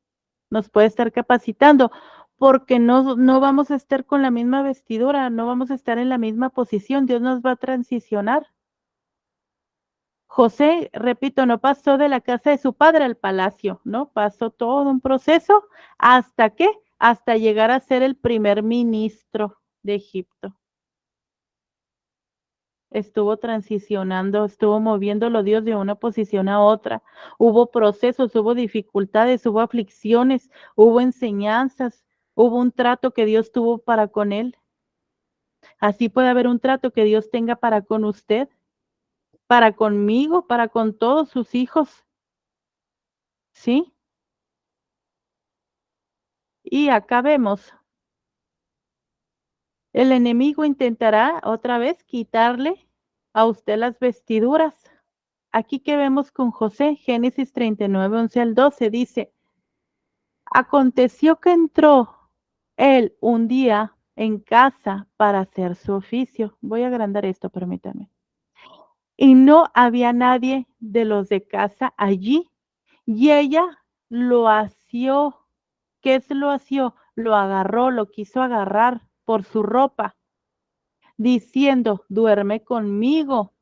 Nos puede estar capacitando porque no vamos a estar con la misma vestidura, no vamos a estar en la misma posición, Dios nos va a transicionar. José, repito, no pasó de la casa de su padre al palacio, ¿no? Pasó todo un proceso. ¿Hasta qué? Hasta llegar a ser el primer ministro de Egipto. Estuvo transicionando, estuvo moviéndolo Dios de una posición a otra. Hubo procesos, hubo dificultades, hubo aflicciones, hubo enseñanzas, hubo un trato que Dios tuvo para con él. Así puede haber un trato que Dios tenga para con usted, para conmigo, para con todos sus hijos. ¿Sí? Y acá vemos, el enemigo intentará otra vez quitarle a usted las vestiduras. Aquí que vemos con José, Génesis 39, 11 al 12, dice, aconteció que entró él un día en casa para hacer su oficio. Voy a agrandar esto, permítame. Y no había nadie de los de casa allí. Y ella lo asió. ¿Qué es lo asió? Lo agarró, lo quiso agarrar por su ropa, diciendo, duerme conmigo.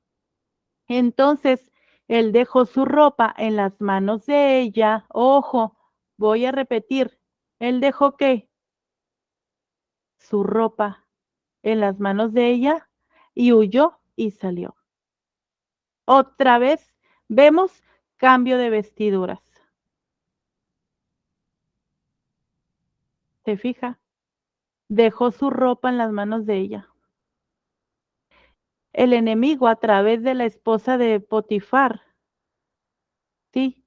Entonces, él dejó su ropa en las manos de ella. Ojo, voy a repetir. Él dejó ¿qué? Su ropa en las manos de ella y huyó y salió. Otra vez vemos cambio de vestiduras. ¿Se fija? Dejó su ropa en las manos de ella. El enemigo a través de la esposa de Potifar, sí,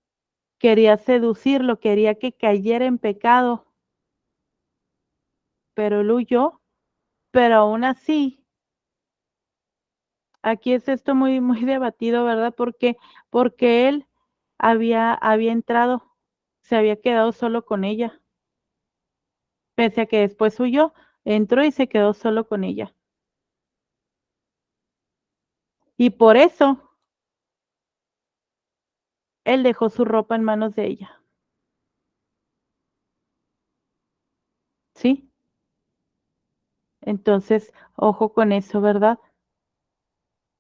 quería seducirlo, quería que cayera en pecado, pero él huyó. Pero aún así, aquí es esto muy, muy debatido, ¿verdad? Porque él había entrado, se había quedado solo con ella, pese a que después huyó, entró y se quedó solo con ella. Y por eso él dejó su ropa en manos de ella. ¿Sí? Entonces, ojo con eso, ¿verdad?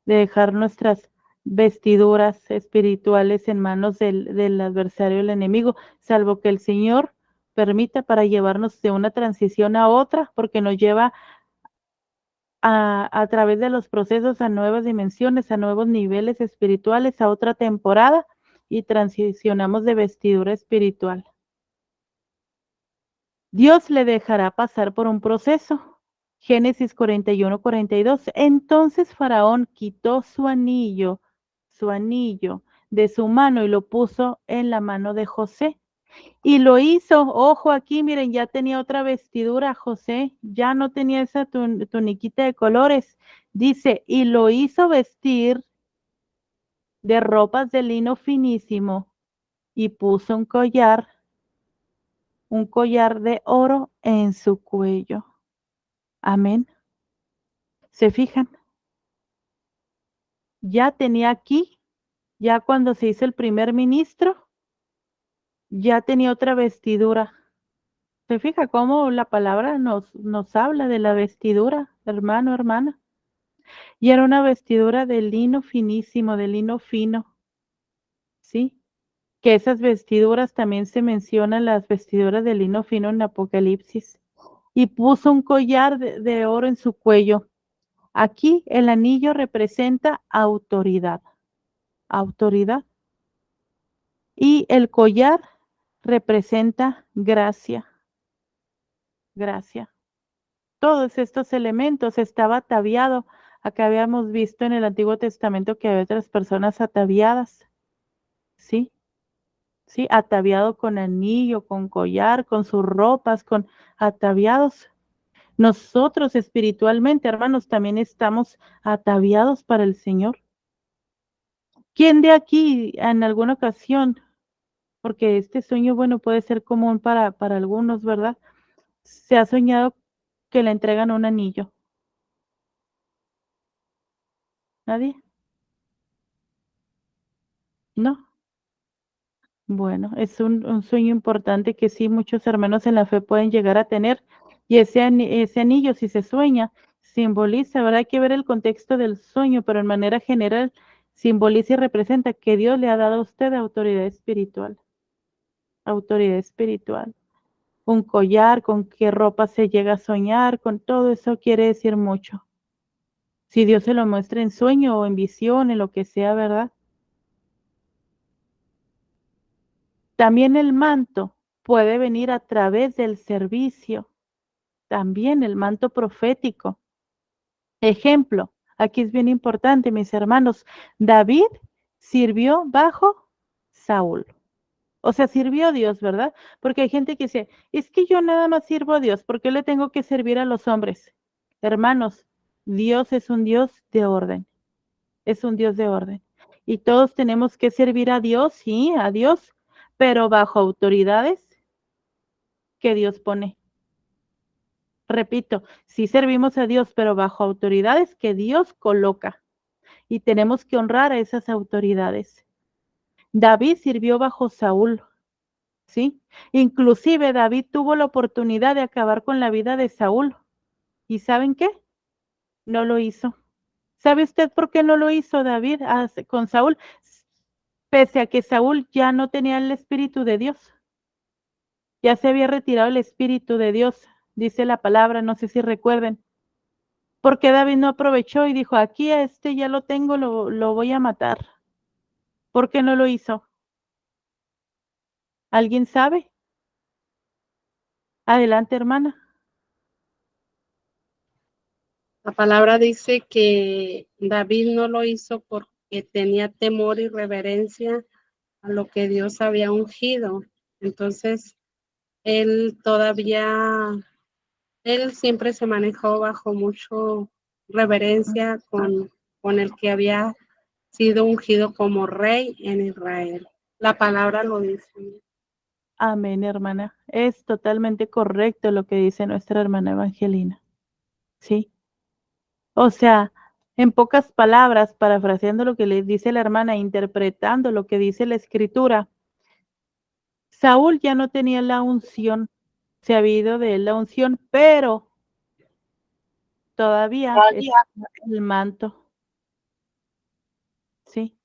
De dejar nuestras vestiduras espirituales en manos del adversario, el enemigo, salvo que el Señor permita para llevarnos de una transición a otra, porque nos lleva a través de los procesos a nuevas dimensiones, a nuevos niveles espirituales, a otra temporada y transicionamos de vestidura espiritual. Dios le dejará pasar por un proceso. Génesis 41-42. Entonces Faraón quitó su anillo de su mano y lo puso en la mano de José. Y lo hizo, ojo aquí, miren, ya tenía otra vestidura José, ya no tenía esa tuniquita de colores. Dice, y lo hizo vestir de ropas de lino finísimo y puso un collar de oro en su cuello. Amén. ¿Se fijan? Ya tenía aquí, ya cuando se hizo el primer ministro, ya tenía otra vestidura. ¿Se fija cómo la palabra nos habla de la vestidura, hermano, hermana? Y era una vestidura de lino finísimo, de lino fino, ¿sí? Que esas vestiduras también se mencionan, las vestiduras de lino fino en Apocalipsis. Y puso un collar de oro en su cuello. Aquí el anillo representa autoridad, autoridad. Y el collar representa gracia, gracia. Todos estos elementos estaba ataviado. Acá habíamos visto en el Antiguo Testamento que había otras personas ataviadas, ¿sí? Sí, ataviado con anillo, con collar, con sus ropas, con ataviados. Nosotros espiritualmente, hermanos, también estamos ataviados para el Señor. ¿Quién de aquí en alguna ocasión, porque este sueño, bueno, puede ser común para algunos, ¿verdad? Se ha soñado que le entregan un anillo. ¿Nadie? ¿No? Bueno, es un sueño importante que sí muchos hermanos en la fe pueden llegar a tener. Y ese anillo, si se sueña, simboliza, ¿verdad? Hay que ver el contexto del sueño, pero en manera general simboliza y representa que Dios le ha dado a usted autoridad espiritual. Autoridad espiritual. Un collar, con qué ropa se llega a soñar, con todo eso quiere decir mucho. Si Dios se lo muestra en sueño o en visión, en lo que sea, ¿verdad? También el manto puede venir a través del servicio, también el manto profético. Ejemplo, aquí es bien importante, mis hermanos, David sirvió bajo Saúl. O sea, sirvió a Dios, ¿verdad? Porque hay gente que dice, es que yo nada más sirvo a Dios, ¿por qué le tengo que servir a los hombres? Hermanos, Dios es un Dios de orden, es un Dios de orden. Y todos tenemos que servir a Dios, sí, a Dios, pero bajo autoridades que Dios pone. Repito, sí servimos a Dios, pero bajo autoridades que Dios coloca. Y tenemos que honrar a esas autoridades. David sirvió bajo Saúl, ¿sí? Inclusive David tuvo la oportunidad de acabar con la vida de Saúl. ¿Y saben qué? No lo hizo. ¿Sabe usted por qué no lo hizo David con Saúl? Pese a que Saúl ya no tenía el Espíritu de Dios. Ya se había retirado el Espíritu de Dios, dice la palabra, no sé si recuerden. Porque David no aprovechó y dijo, aquí a este ya lo tengo, lo voy a matar. ¿Por qué no lo hizo? ¿Alguien sabe? Adelante, hermana. La palabra dice que David no lo hizo porque tenía temor y reverencia a lo que Dios había ungido. Entonces, él siempre se manejó bajo mucho reverencia con el que había sido ungido como rey en Israel. La palabra lo dice. Amén, hermana. Es totalmente correcto lo que dice nuestra hermana Evangelina. Sí. O sea, En pocas palabras, parafraseando lo que le dice la hermana, interpretando lo que dice la escritura, Saúl ya no tenía la unción, se había ido de él la unción, pero todavía está el manto, ¿sí?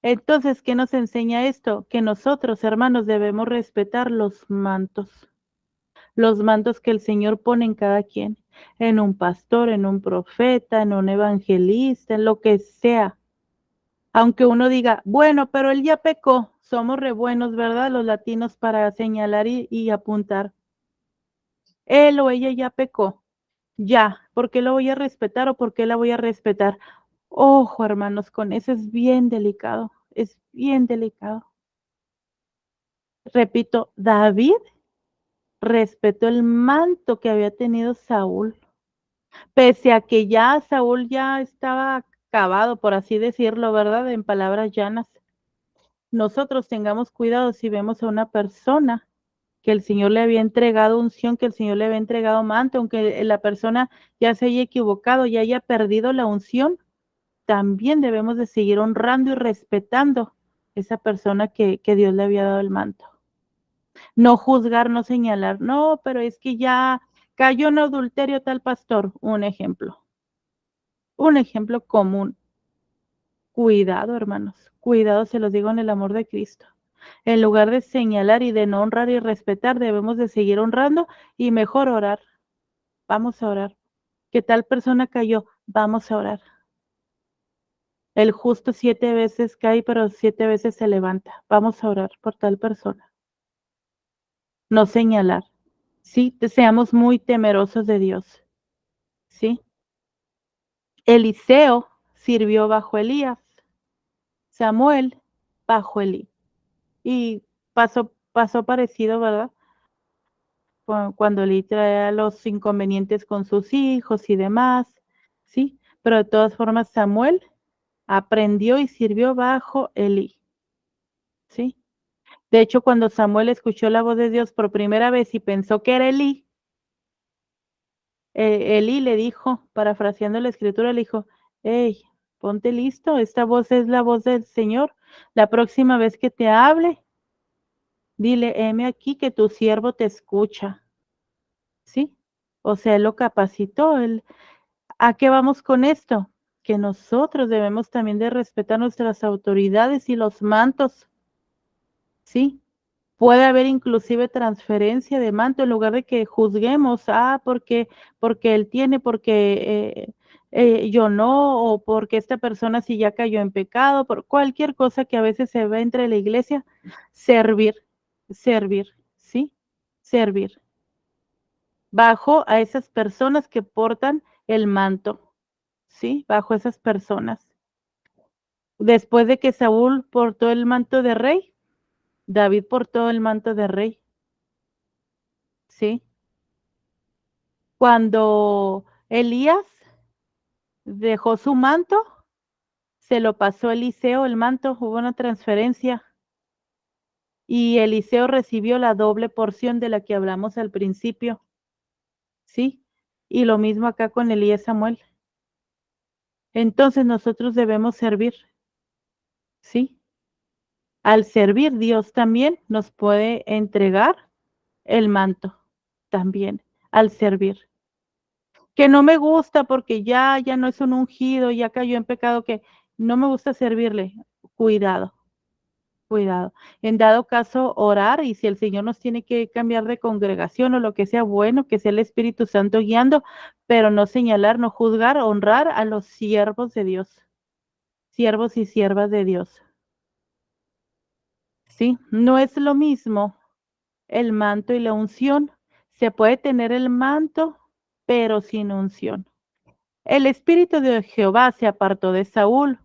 Entonces, ¿qué nos enseña esto? Que nosotros, hermanos, debemos respetar los mantos que el Señor pone en cada quien, en un pastor, en un profeta, en un evangelista, en lo que sea. Aunque uno diga, bueno, pero él ya pecó, somos re buenos, ¿verdad? Los latinos para señalar y apuntar. Él o ella ya pecó, ya, ¿por qué lo voy a respetar o por qué la voy a respetar? Ojo, hermanos, con eso es bien delicado, es bien delicado. Repito, David respetó el manto que había tenido Saúl, pese a que ya Saúl ya estaba acabado, por así decirlo, ¿verdad? En palabras llanas. Nosotros tengamos cuidado si vemos a una persona que el Señor le había entregado unción, que el Señor le había entregado manto, aunque la persona ya se haya equivocado y haya perdido la unción, también debemos de seguir honrando y respetando esa persona que Dios le había dado el manto. No juzgar, no señalar, no, pero es que ya cayó en adulterio tal pastor, un ejemplo común. Cuidado, hermanos, cuidado, se los digo en el amor de Cristo. En lugar de señalar y de no honrar y respetar, debemos de seguir honrando y mejor orar. Vamos a orar. ¿Qué tal persona cayó? Vamos a orar. El justo 7 veces cae, pero 7 veces se levanta. Vamos a orar por tal persona. No señalar. Sí, seamos muy temerosos de Dios. Sí. Eliseo sirvió bajo Elías. Samuel bajo Elí. Y pasó parecido, ¿verdad? Cuando Elí traía los inconvenientes con sus hijos y demás, ¿sí? Pero de todas formas Samuel aprendió y sirvió bajo Elí, ¿sí? De hecho, cuando Samuel escuchó la voz de Dios por primera vez y pensó que era Elí, Elí le dijo, parafraseando la escritura, le dijo, hey, ponte listo, esta voz es la voz del Señor. La próxima vez que te hable, dile, heme aquí que tu siervo te escucha, ¿sí? O sea, él lo capacitó. ¿A qué vamos con esto? Que nosotros debemos también de respetar nuestras autoridades y los mantos, ¿sí? Puede haber inclusive transferencia de manto en lugar de que juzguemos, porque él tiene, porque yo no, o porque esta persona sí ya cayó en pecado, por cualquier cosa que a veces se ve entre la iglesia, servir, ¿sí? Servir. Bajo a esas personas que portan el manto, ¿sí? Bajo esas personas. Después de que Saúl portó el manto de rey, David portó el manto de rey, ¿sí? Cuando Elías dejó su manto, se lo pasó a Eliseo el manto, hubo una transferencia y Eliseo recibió la doble porción de la que hablamos al principio, ¿sí? Y lo mismo acá con Elías Samuel. Entonces nosotros debemos servir, ¿sí? Al servir, Dios también nos puede entregar el manto, también, al servir. Que no me gusta porque ya no es un ungido, ya cayó en pecado, que no me gusta servirle. Cuidado, cuidado. En dado caso, orar y si el Señor nos tiene que cambiar de congregación o lo que sea, bueno, que sea el Espíritu Santo guiando, pero no señalar, no juzgar, honrar a los siervos de Dios, siervos y siervas de Dios. ¿Sí? No es lo mismo el manto y la unción. Se puede tener el manto, pero sin unción. El espíritu de Jehová se apartó de Saúl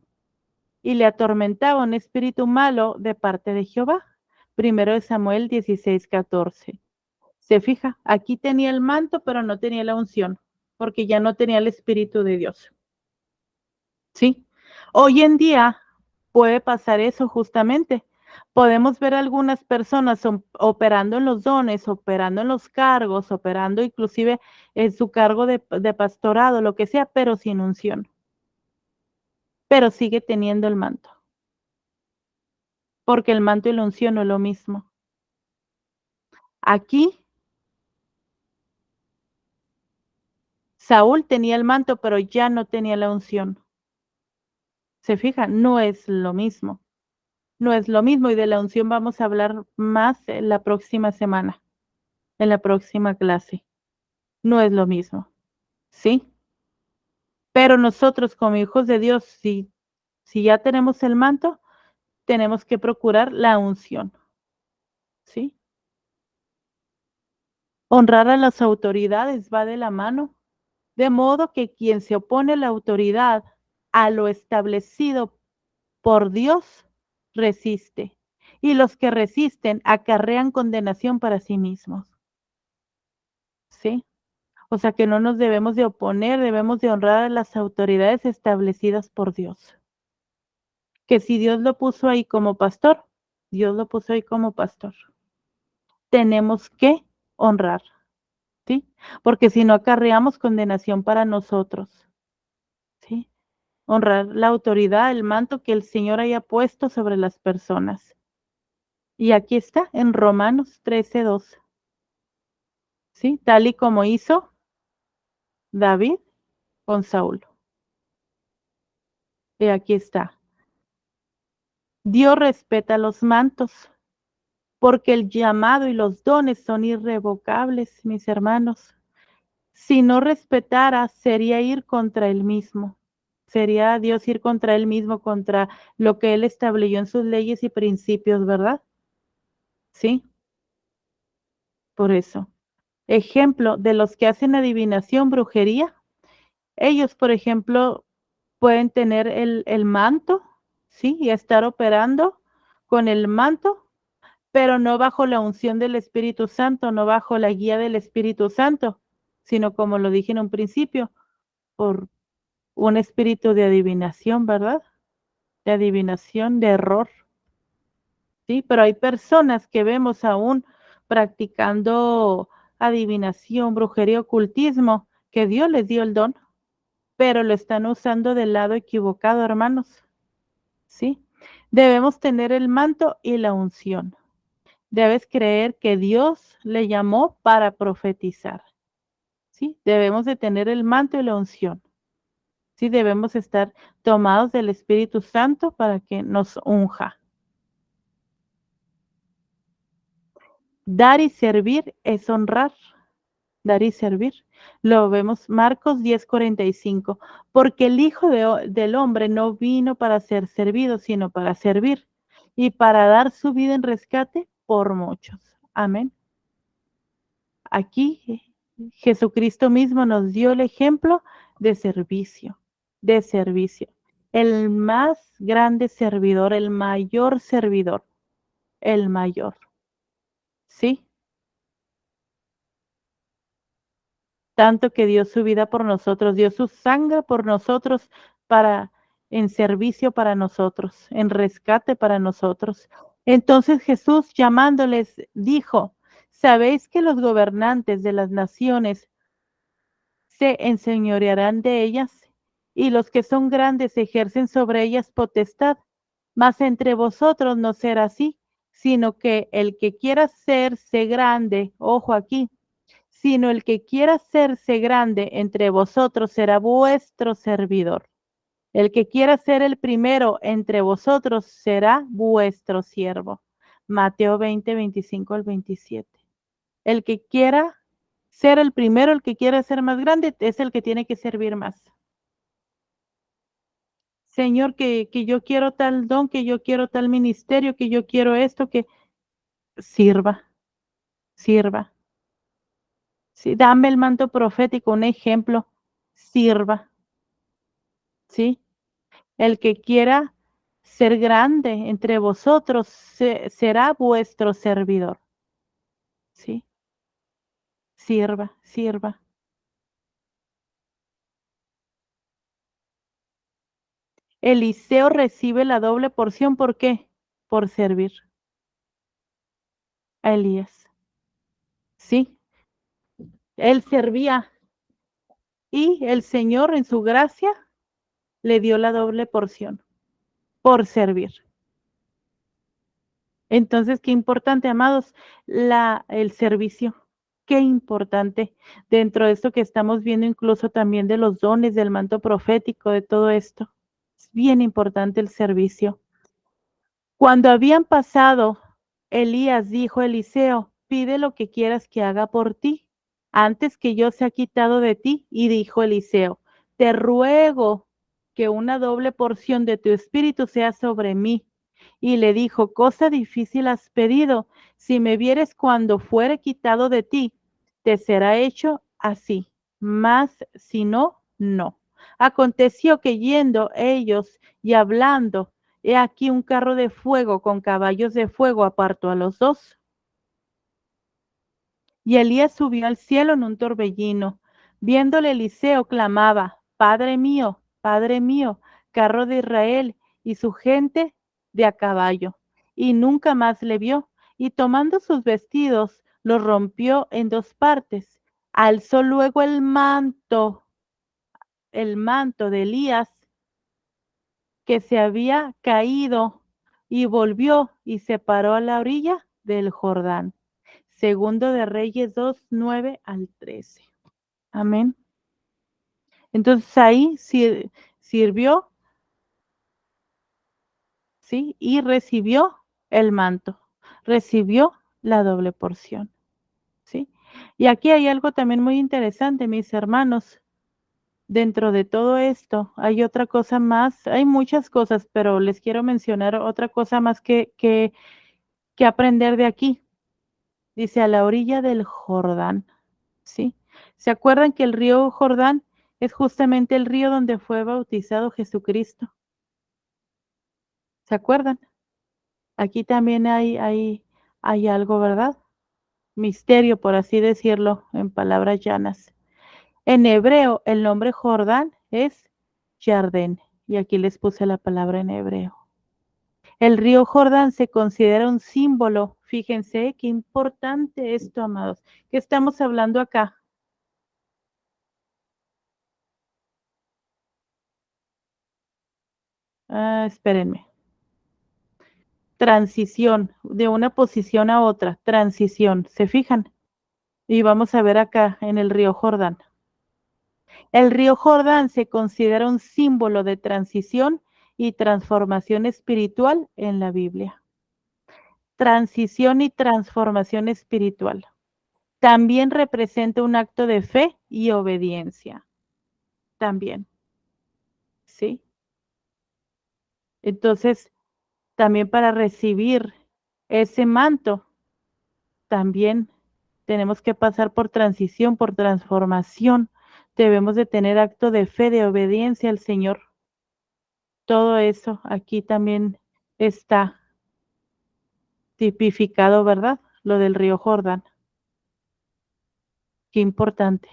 y le atormentaba un espíritu malo de parte de Jehová. Primero de Samuel 16:14. Se fija, aquí tenía el manto, pero no tenía la unción, porque ya no tenía el espíritu de Dios. ¿Sí? Hoy en día puede pasar eso justamente. Podemos ver algunas personas operando en los dones, operando en los cargos, operando inclusive en su cargo de pastorado, lo que sea, pero sin unción. pero sigue teniendo el manto. Porque el manto y la unción no es lo mismo. Aquí Saúl tenía el manto, pero ya no tenía la unción. ¿Se fijan? No es lo mismo. No es lo mismo y de la unción vamos a hablar más en la próxima semana, en la próxima clase. No es lo mismo, ¿sí? Pero nosotros como hijos de Dios, si ya tenemos el manto, tenemos que procurar la unción, ¿sí? Honrar a las autoridades va de la mano, de modo que quien se opone a la autoridad, a lo establecido por Dios, resiste. Y los que resisten acarrean condenación para sí mismos, ¿sí? O sea que no nos debemos de oponer, debemos de honrar a las autoridades establecidas por Dios. Que si Dios lo puso ahí como pastor, Dios lo puso ahí como pastor. Tenemos que honrar, ¿sí? Porque si no acarreamos condenación para nosotros, ¿sí? Honrar la autoridad, el manto que el Señor haya puesto sobre las personas. Y aquí está en Romanos 13:2, ¿sí? Tal y como hizo David con Saúl. Y aquí está. Dios respeta los mantos, porque el llamado y los dones son irrevocables, mis hermanos. Si no respetara, sería ir contra él mismo. Sería Dios ir contra él mismo, contra lo que él estableció en sus leyes y principios, ¿verdad? Sí, por eso. Ejemplo de los que hacen adivinación, brujería. Ellos, por ejemplo, pueden tener el manto, ¿sí? Y estar operando con el manto, pero no bajo la unción del Espíritu Santo, no bajo la guía del Espíritu Santo, sino como lo dije en un principio, por un espíritu de adivinación, ¿verdad? De adivinación, de error, ¿sí? Pero hay personas que vemos aún practicando adivinación, brujería, ocultismo, que Dios les dio el don, pero lo están usando del lado equivocado, hermanos, ¿sí? Debemos tener el manto y la unción. Debes creer que Dios le llamó para profetizar, ¿sí? Debemos de tener el manto y la unción. Sí, debemos estar tomados del Espíritu Santo para que nos unja. Dar y servir es honrar. Dar y servir. Lo vemos Marcos 10:45. Porque el Hijo del Hombre no vino para ser servido, sino para servir y para dar su vida en rescate por muchos. Amén. Aquí Jesucristo mismo nos dio el ejemplo de servicio, de servicio. El más grande servidor, el mayor servidor, el mayor. ¿Sí? Tanto que dio su vida por nosotros, dio su sangre por nosotros para en servicio para nosotros, en rescate para nosotros. Entonces Jesús llamándoles dijo: ¿Sabéis que los gobernantes de las naciones se enseñorearán de ellas, y los que son grandes ejercen sobre ellas potestad? Mas entre vosotros no será así, sino que el que quiera hacerse grande, ojo aquí, sino el que quiera hacerse grande entre vosotros será vuestro servidor. El que quiera ser el primero entre vosotros será vuestro siervo. Mateo 20:25 al 27. El que quiera ser el primero, el que quiera ser más grande, es el que tiene que servir más. Señor, que yo quiero tal don, que yo quiero tal ministerio, que yo quiero esto, que sirva, sirva. Sí, dame el manto profético, un ejemplo, sirva, ¿sí? El que quiera ser grande entre vosotros será vuestro servidor, ¿sí? Sirva, sirva. Eliseo recibe la doble porción, ¿por qué? Por servir a Elías, ¿sí? Él servía y el Señor en su gracia le dio la doble porción por servir. Entonces, qué importante, amados, el servicio. Qué importante dentro de esto que estamos viendo, incluso también de los dones, del manto profético, de todo esto. Es bien importante el servicio. Cuando habían pasado, Elías dijo a Eliseo, pide lo que quieras que haga por ti, antes que yo sea quitado de ti. Y dijo Eliseo, te ruego que una doble porción de tu espíritu sea sobre mí. Y le dijo, cosa difícil has pedido, si me vieres cuando fuere quitado de ti, te será hecho así, mas si no, no. Aconteció que yendo ellos y hablando, he aquí un carro de fuego con caballos de fuego apartó a los dos. Y Elías subió al cielo en un torbellino. Viéndole Eliseo, clamaba, Padre mío, carro de Israel y su gente de a caballo. Y nunca más le vio. Y tomando sus vestidos, los rompió en dos partes. Alzó luego el manto de Elías que se había caído y volvió y se paró a la orilla del Jordán. Segundo de Reyes 2, 9 al 13. Amén. Entonces ahí sirvió, ¿sí? Y recibió el manto, recibió la doble porción, ¿sí? Y aquí hay algo también muy interesante, mis hermanos. Dentro de todo esto hay otra cosa más, hay muchas cosas, pero les quiero mencionar otra cosa más que aprender de aquí. Dice, a la orilla del Jordán, ¿sí? ¿Se acuerdan que el río Jordán es justamente el río donde fue bautizado Jesucristo? ¿Se acuerdan? Aquí también hay algo, ¿verdad? Misterio, por así decirlo, en palabras llanas. En hebreo, el nombre Jordán es Jardén, y aquí les puse la palabra en hebreo. El río Jordán se considera un símbolo. Fíjense qué importante esto, amados. ¿Qué estamos hablando acá? Espérenme. Transición de una posición a otra. Transición. ¿Se fijan? Y vamos a ver acá en el río Jordán. El río Jordán se considera un símbolo de transición y transformación espiritual en la Biblia. Transición y transformación espiritual. También representa un acto de fe y obediencia. También, ¿sí? Entonces, también para recibir ese manto, también tenemos que pasar por transición, por transformación. Debemos de tener acto de fe, de obediencia al Señor. Todo eso aquí también está tipificado, ¿verdad? Lo del río Jordán. Qué importante.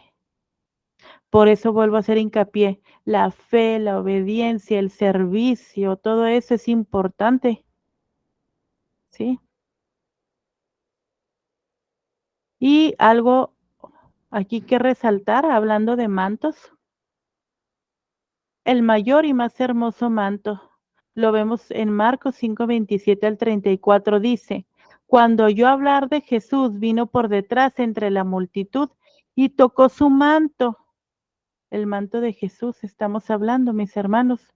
Por eso vuelvo a hacer hincapié, la fe, la obediencia, el servicio, todo eso es importante, ¿sí? Y algo aquí que resaltar, hablando de mantos, el mayor y más hermoso manto, lo vemos en Marcos 5, 27 al 34, dice, cuando oyó hablar de Jesús, vino por detrás entre la multitud y tocó su manto, el manto de Jesús, estamos hablando, mis hermanos,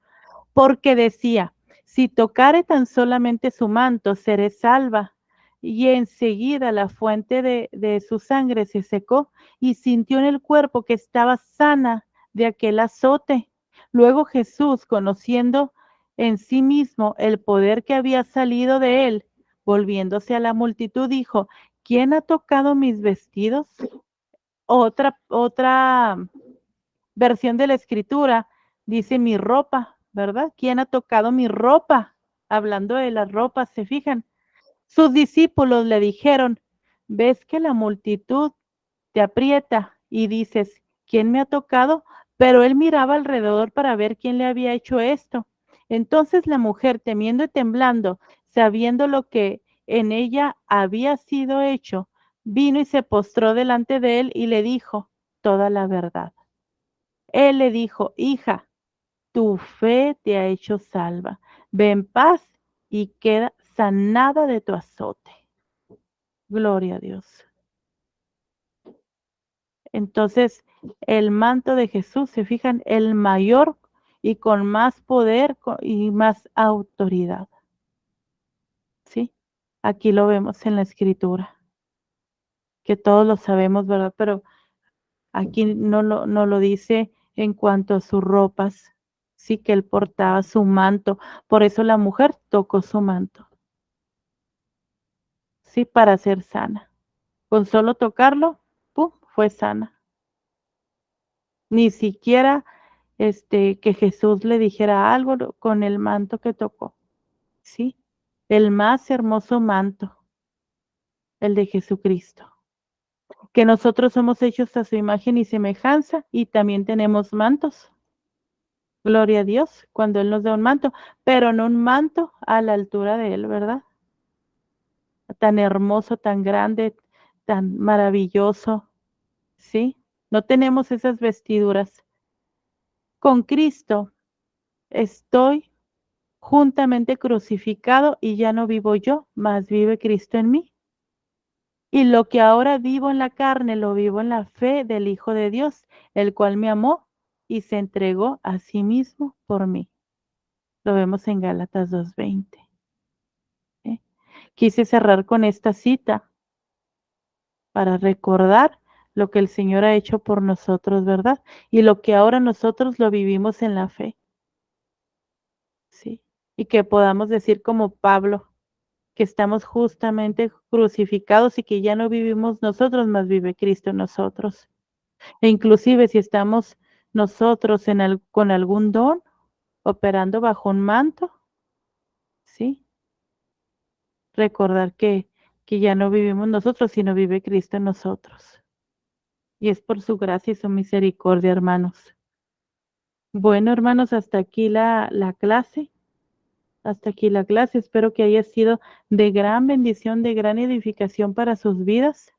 porque decía, si tocare tan solamente su manto, seré salva. Y enseguida la fuente de su sangre se secó y sintió en el cuerpo que estaba sana de aquel azote. Luego Jesús, conociendo en sí mismo el poder que había salido de él, volviéndose a la multitud, dijo, ¿quién ha tocado mis vestidos? Otra versión de la escritura dice mi ropa, ¿verdad? ¿Quién ha tocado mi ropa? Hablando de las ropas, ¿se fijan? Sus discípulos le dijeron, ¿ves que la multitud te aprieta y dices, ¿quién me ha tocado? Pero él miraba alrededor para ver quién le había hecho esto. Entonces la mujer, temiendo y temblando, sabiendo lo que en ella había sido hecho, vino y se postró delante de él y le dijo toda la verdad. Él le dijo, hija, tu fe te ha hecho salva. Ve en paz y queda sanada de tu azote. Gloria a Dios. Entonces, el manto de Jesús, se fijan, el mayor y con más poder y más autoridad. ¿Sí? Aquí lo vemos en la escritura, que todos lo sabemos, ¿verdad? Pero aquí no lo dice en cuanto a sus ropas, sí que él portaba su manto. Por eso la mujer tocó su manto, sí, para ser sana. Con solo tocarlo, ¡pum!, fue sana. Ni siquiera que Jesús le dijera algo con el manto que tocó, ¿sí? El más hermoso manto, el de Jesucristo. Que nosotros somos hechos a su imagen y semejanza y también tenemos mantos. Gloria a Dios, cuando Él nos da un manto, pero no un manto a la altura de Él, ¿verdad? Tan hermoso, tan grande, tan maravilloso, ¿sí? No tenemos esas vestiduras. Con Cristo estoy juntamente crucificado y ya no vivo yo, mas vive Cristo en mí. Y lo que ahora vivo en la carne, lo vivo en la fe del Hijo de Dios, el cual me amó y se entregó a sí mismo por mí. Lo vemos en Gálatas 2:20. Quise cerrar con esta cita para recordar lo que el Señor ha hecho por nosotros, ¿verdad? Y lo que ahora nosotros lo vivimos en la fe. Sí. Y que podamos decir como Pablo, que estamos justamente crucificados y que ya no vivimos nosotros, mas vive Cristo en nosotros. E inclusive si estamos nosotros con algún don, operando bajo un manto, ¿sí? Recordar que ya no vivimos nosotros, sino vive Cristo en nosotros. Y es por su gracia y su misericordia, hermanos. Bueno, hermanos, hasta aquí la clase. Hasta aquí la clase. Espero que haya sido de gran bendición, de gran edificación para sus vidas.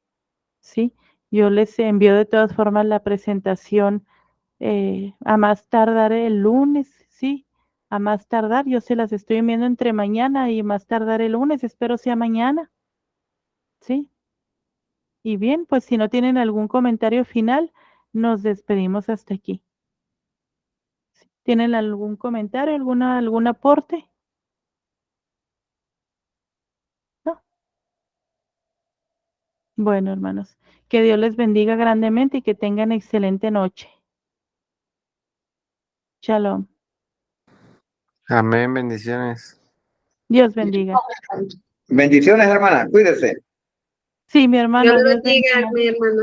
Sí, yo les envío de todas formas la presentación a más tardar el lunes, sí, a más tardar. Yo se las estoy enviando entre mañana y más tardar el lunes. Espero sea mañana. Sí. Y bien, pues si no tienen algún comentario final, nos despedimos hasta aquí. ¿Tienen algún comentario, algún aporte? ¿No? Bueno, hermanos, que Dios les bendiga grandemente y que tengan excelente noche. Shalom. Amén, bendiciones. Dios bendiga. Bendiciones, hermana. Cuídese. Sí, mi Dios hermano, le Dios bendiga, bendiga. mi hermano.